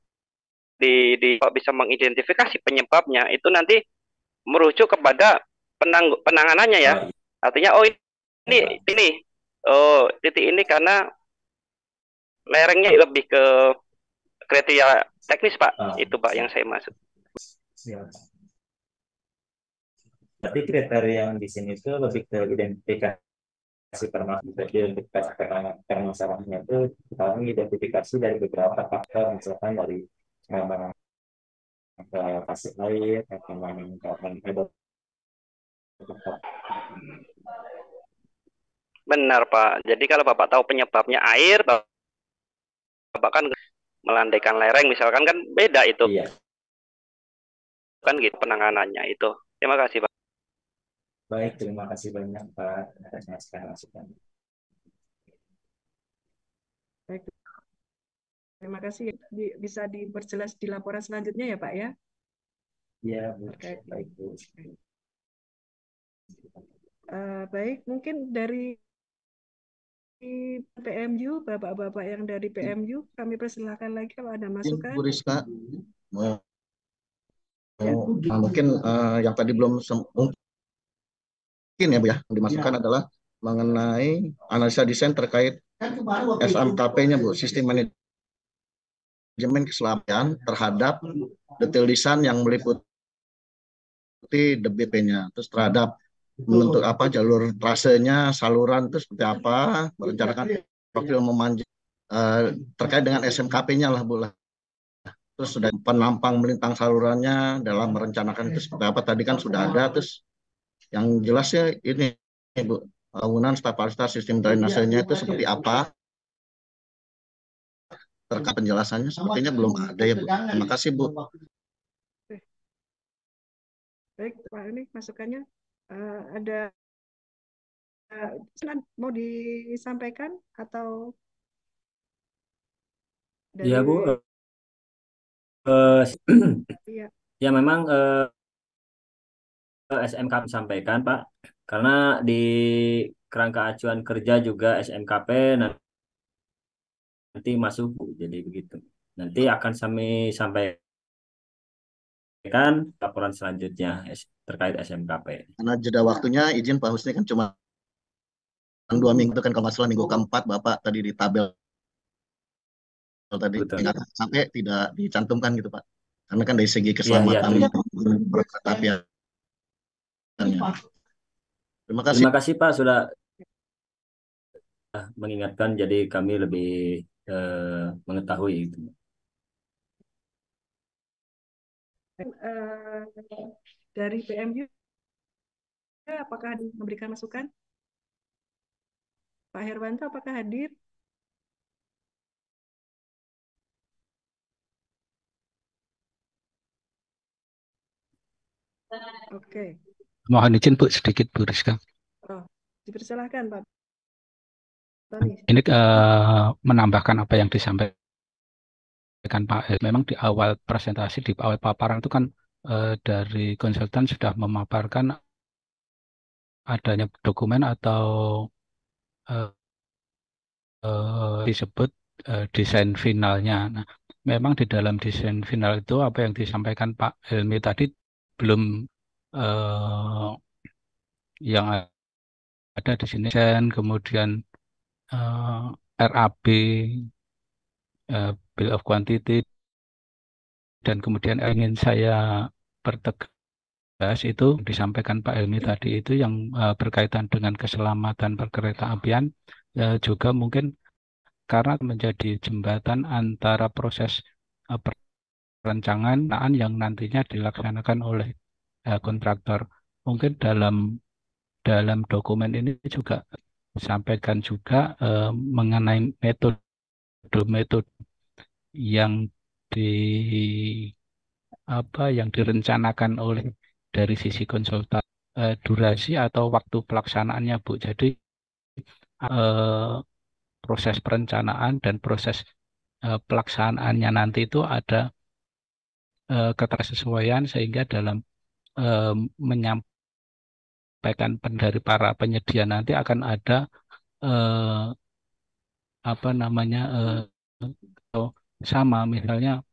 bisa mengidentifikasi penyebabnya, itu nanti merujuk kepada penanganannya ya. Artinya ini titik ini karena lerengnya lebih ke kriteria teknis Pak. Itu Pak yang saya maksud. Tapi kriteria yang di sini itu lebih ke identifikasi permasalahannya itu kami identifikasi dari beberapa faktor, misalkan dari pengembangan pasir air, pengembangan Benar Pak. Jadi kalau Bapak tahu penyebabnya air, Bapak kan melandaikan lereng misalkan, kan beda itu. Iya. Kan gitu penanganannya itu. Terima kasih Pak. Baik, terima kasih banyak Pak atas masukan. Baik. Terima kasih. Bisa diperjelas di laporan selanjutnya ya Pak ya? Iya, baik Bu. Baik, mungkin dari PMU, Bapak-Bapak yang dari PMU, kami persilahkan lagi kalau ada masukan. Bu Rizka, mungkin yang tadi belum mungkin ya Bu ya, dimasukkan adalah mengenai analisa desain terkait SMKP-nya Bu, sistem manajemen keselamatan terhadap detail desain yang meliputi DBP-nya, terus terhadap bentuk apa jalur trasenya, saluran itu seperti apa, merencanakan profil memanjang terkait dengan SMKP-nya lah Bu. Terus sudah penampang melintang salurannya dalam merencanakan itu seperti apa, tadi kan sudah ada. Terus yang jelasnya ini Bu, bangunan stabilitas sistem drainasenya itu seperti apa, terkait penjelasannya sepertinya belum ada ya Bu. Terima kasih Bu. Baik Pak, ini masukannya ada mau disampaikan atau dari... Ya Bu, ya memang SMK sampaikan Pak, karena di kerangka acuan kerja juga SMKP nanti masuk, jadi begitu. Nanti akan kami sampaikan laporan selanjutnya terkait SMKP. Karena jeda waktunya, izin Pak Husni, kan cuma 2 minggu kan, kalau nggak salah minggu keempat Bapak tadi di tabel tadi sampai tidak dicantumkan gitu Pak, karena kan dari segi keselamatan kereta api. Terima kasih Pak sudah mengingatkan, jadi kami lebih mengetahui itu. Dari PMU apakah memberikan masukan? Pak Herwanto apakah hadir? Oke. Mohon izin Bu, sedikit Bu Rizka. Dipersilahkan Pak. Ini menambahkan apa yang disampaikan Pak. Memang di awal presentasi, di awal paparan itu kan dari konsultan sudah memaparkan adanya dokumen atau disebut desain finalnya. Nah, memang di dalam desain final itu apa yang disampaikan Pak Helmi tadi belum yang ada di sini, kemudian RAB, Bill of Quantity, dan kemudian ingin saya pertegas itu disampaikan Pak Helmi tadi itu yang berkaitan dengan keselamatan perkereta apian, juga mungkin karena menjadi jembatan antara proses perencanaan yang nantinya dilaksanakan oleh kontraktor. Mungkin dalam dokumen ini juga disampaikan juga mengenai metode yang di yang direncanakan oleh dari sisi konsultan, durasi atau waktu pelaksanaannya, Bu. Jadi proses perencanaan dan proses pelaksanaannya nanti itu ada ketersesuaian, sehingga dalam menyampaikan dari para penyedia nanti akan ada sama, misalnya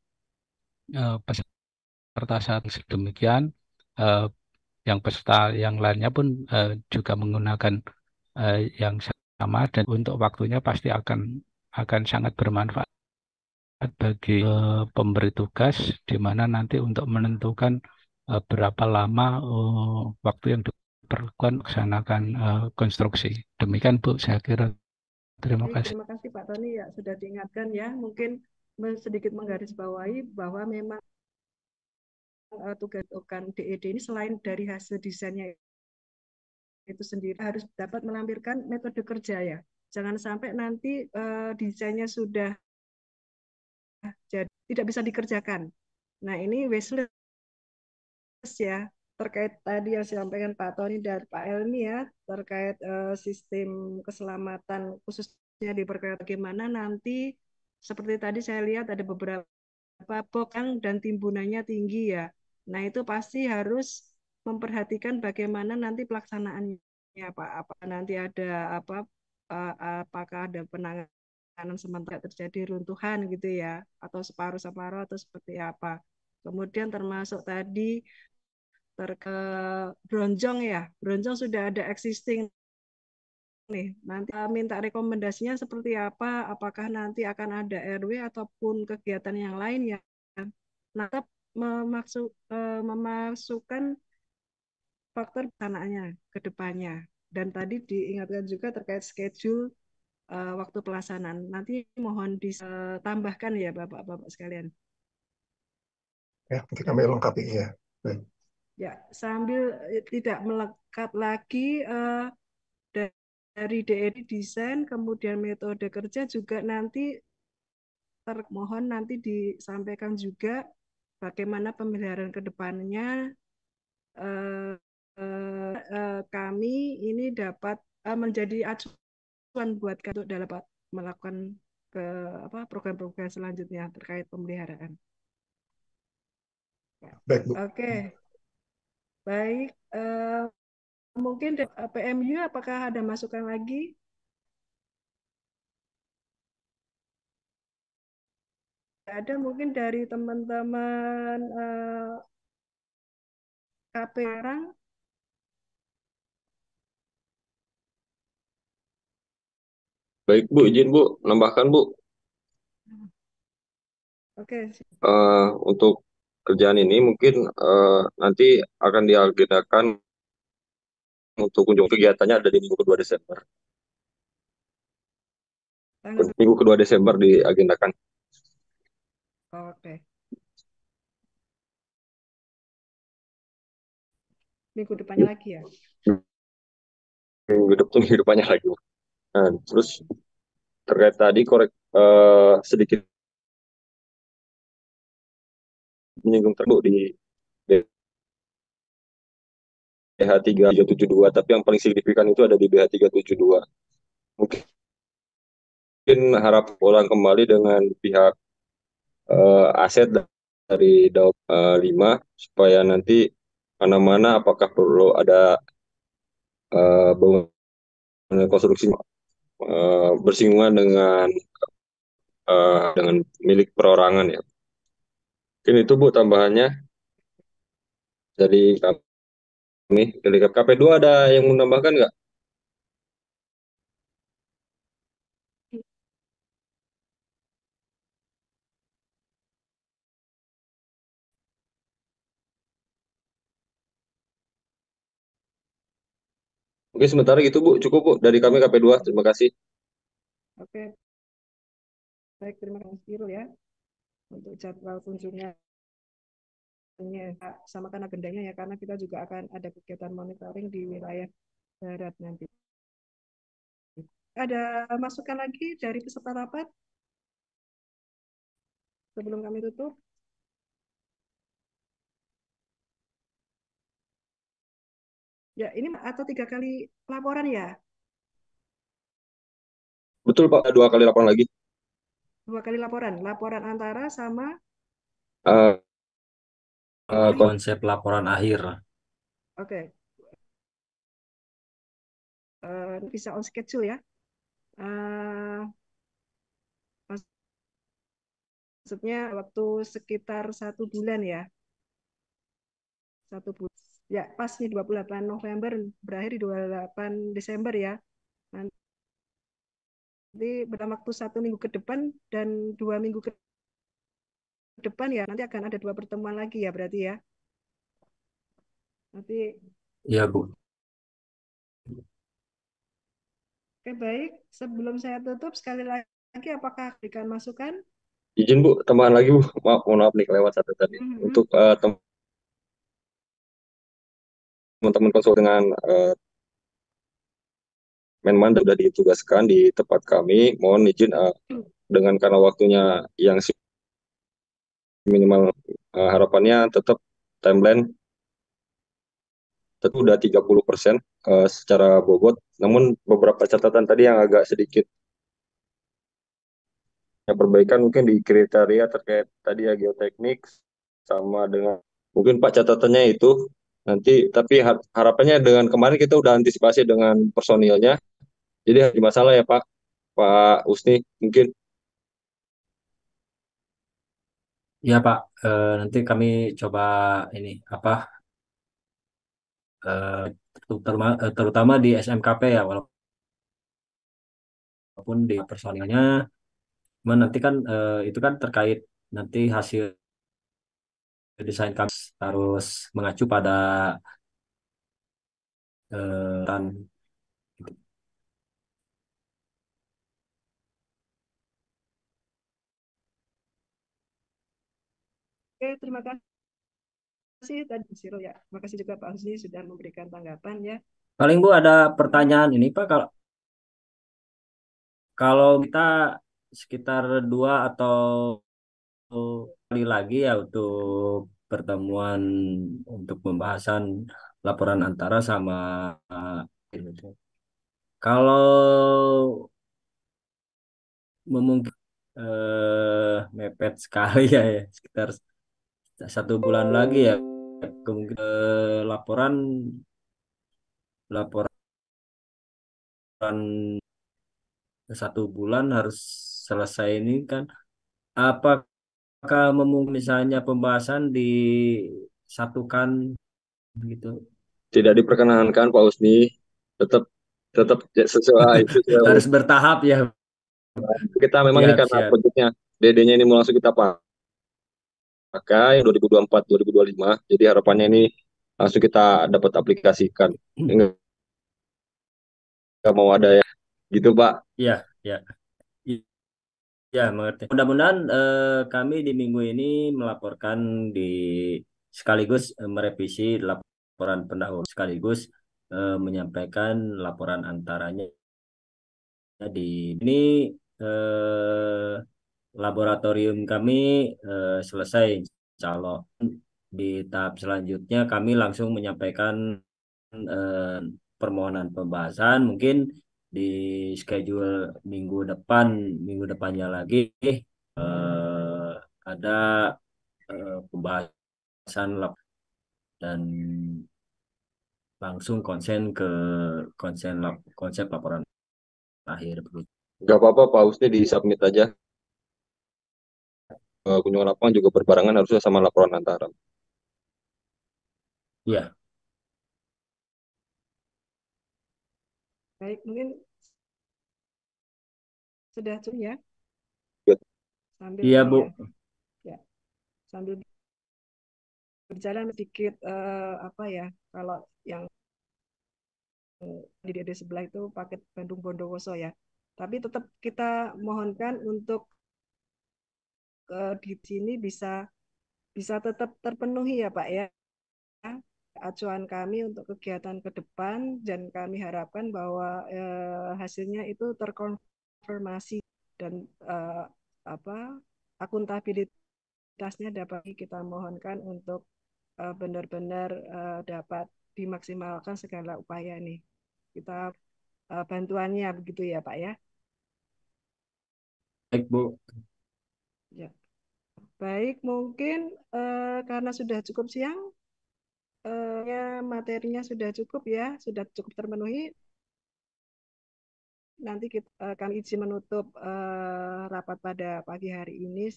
peserta satu sedemikian, yang peserta yang lainnya pun juga menggunakan yang sama, dan untuk waktunya pasti akan sangat bermanfaat bagi pemberi tugas, di mana nanti untuk menentukan berapa lama waktu yang diperlukan melaksanakan konstruksi. Demikian Bu, saya kira. Terima Baik, kasih. terima kasih Pak Tony ya sudah diingatkan ya. Mungkin sedikit menggarisbawahi bahwa memang tugas DED ini selain dari hasil desainnya itu sendiri harus dapat melampirkan metode kerja ya. Jangan sampai nanti desainnya sudah jadi tidak bisa dikerjakan. Nah, ini wishlist ya terkait tadi yang disampaikan Pak Tony dan Pak Elmi ya terkait sistem keselamatan khususnya di perkereta, bagaimana nanti seperti tadi saya lihat ada beberapa bokang dan timbunannya tinggi ya. Nah, itu pasti harus memperhatikan bagaimana nanti pelaksanaannya Pak. Apa nanti ada apakah ada penanganan sementara terjadi runtuhan gitu ya, atau separuh-separuh atau seperti apa. Kemudian termasuk tadi bronjong ya. Bronjong sudah ada existing nih. Nanti minta rekomendasinya seperti apa, apakah nanti akan ada RW ataupun kegiatan yang lain ya. Nah, tetap memasukkan faktor perencanaannya ke depannya. Dan tadi diingatkan juga terkait schedule waktu pelaksanaan. Nanti mohon ditambahkan ya Bapak-Bapak sekalian. Ya, nanti kami lengkapi ya. Baik. Ya, sambil tidak melekat lagi dari DED desain, kemudian metode kerja juga nanti termohon nanti disampaikan juga bagaimana pemeliharaan ke depannya kami ini dapat menjadi acuan buat untuk dapat melakukan program-program selanjutnya terkait pemeliharaan. Baik, Bu. Oke. Baik, mungkin PMU apakah ada masukan lagi? Ada mungkin dari teman-teman KP Arang. Baik Bu, izin Bu, nambahkan Bu. Oke. Untuk kerjaan ini mungkin nanti akan diagendakan untuk kunjung kegiatannya ada di minggu kedua Desember. Minggu kedua Desember diagendakan. Oke. Minggu depannya lagi ya? Minggu depannya lagi. Nah, terus terkait tadi sedikit menyinggung terbuk di BH372, tapi yang paling signifikan itu ada di BH372. Mungkin harap ulang kembali dengan pihak aset dari Daop 5 supaya nanti mana-mana apakah perlu ada bangunan konstruksi bersinggungan dengan milik perorangan ya. Mungkin itu Bu tambahannya dari kami. Nih, dari KP2 ada yang mau menambahkan nggak? Oke, sementara gitu Bu, cukup Bu dari kami KP2. Terima kasih. Oke, baik, terima kasih Rul ya untuk jadwal kunjungannya. Samakan agendanya ya, karena kita juga akan ada kegiatan monitoring di wilayah barat nanti. Ada masukan lagi dari peserta rapat sebelum kami tutup? Ya, ini atau 3 kali laporan ya? Betul Pak, 2 kali laporan lagi. 2 kali laporan, laporan antara sama Uh, Konsep laporan akhir. oke. Bisa on schedule ya. Maksudnya waktu sekitar 1 bulan ya. 1 bulan. Ya, pas nih 28 November berakhir di 28 Desember ya. Nanti dalam waktu 1 minggu ke depan dan 2 minggu ke depan ya, nanti akan ada 2 pertemuan lagi ya berarti ya. Nanti Iya Bu. oke, baik. Sebelum saya tutup sekali lagi, apakah berikan masukan? izin Bu, tambahan lagi Bu. Mohon maaf nih kelewat satu tadi. Untuk teman-teman konsul dengan Menman sudah ditugaskan di tempat kami. Mohon izin dengan karena waktunya yang minimal, harapannya tetap timeline tentu udah 30% secara bobot. Namun beberapa catatan tadi yang agak sedikit perbaikan mungkin di kriteria terkait tadi ya geoteknik sama dengan mungkin Pak catatannya itu nanti, tapi harapannya dengan kemarin kita udah antisipasi dengan personilnya, jadi ada masalah ya Pak Usni mungkin. Iya Pak, nanti kami coba ini apa terutama di SMKP ya, walaupun di personilnya, cuman nanti kan itu kan terkait nanti hasil desain kami harus mengacu pada tan. Oke, terima kasih tadi Sirul ya. Terima kasih juga Pak Husni sudah memberikan tanggapan ya. Paling Bu ada pertanyaan ini Pak, kalau kita sekitar 2 atau kali lagi ya untuk pertemuan untuk pembahasan laporan antara sama kalau memungkinkan mepet sekali ya, sekitar 1 bulan lagi ya kemungkinan laporan laporan 1 bulan harus selesai ini kan, apakah misalnya pembahasan disatukan gitu? Tidak diperkenankan Pak Usni, tetap tetap sesuai Harus bertahap ya. kita memang ini karena Siap. proyeknya DD-nya ini mau langsung kita pakai 2024 2025, jadi harapannya ini langsung kita dapat aplikasikan, nggak mau ada ya gitu Pak. Iya, ya. Ya, mengerti. Mudah-mudahan kami di minggu ini melaporkan sekaligus merevisi laporan pendahulu, sekaligus menyampaikan laporan antaranya di ini. Laboratorium kami selesai. Kalau di tahap selanjutnya kami langsung menyampaikan eh, permohonan pembahasan, mungkin di schedule minggu depannya lagi ada pembahasan dan langsung konsep laporan akhir. Nggak apa-apa Pak Usni, di submit aja. Kunjungan lapangan juga berbarengan harusnya sama laporan antara. Ya. Baik, mungkin sudah cukup ya. Sambil Iya, ini Bu. ya, sambil berjalan sedikit apa ya, kalau yang di DD sebelah itu paket Bandung Bondowoso ya. Tapi tetap kita mohonkan untuk di sini bisa tetap terpenuhi ya Pak ya. Acuan kami untuk kegiatan ke depan dan kami harapkan bahwa hasilnya itu terkonfirmasi dan apa akuntabilitasnya dapat kita mohonkan untuk benar-benar dapat dimaksimalkan segala upaya nih. Kita bantuannya begitu ya Pak ya. Baik, Bu. Ya. Baik, mungkin karena sudah cukup siang, ya materinya sudah cukup ya, sudah cukup terpenuhi. Nanti kami izin menutup rapat pada pagi hari ini,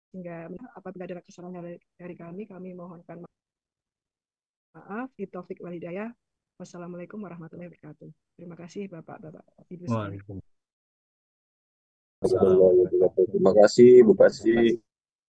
sehingga apabila ada kesalahan dari kami mohonkan maaf. Taufik walhidayah. Wassalamualaikum warahmatullahi wabarakatuh. Terima kasih Bapak-Bapak, Ibu sekalian. Waalaikumsalam. Terima kasih Bu Kasih.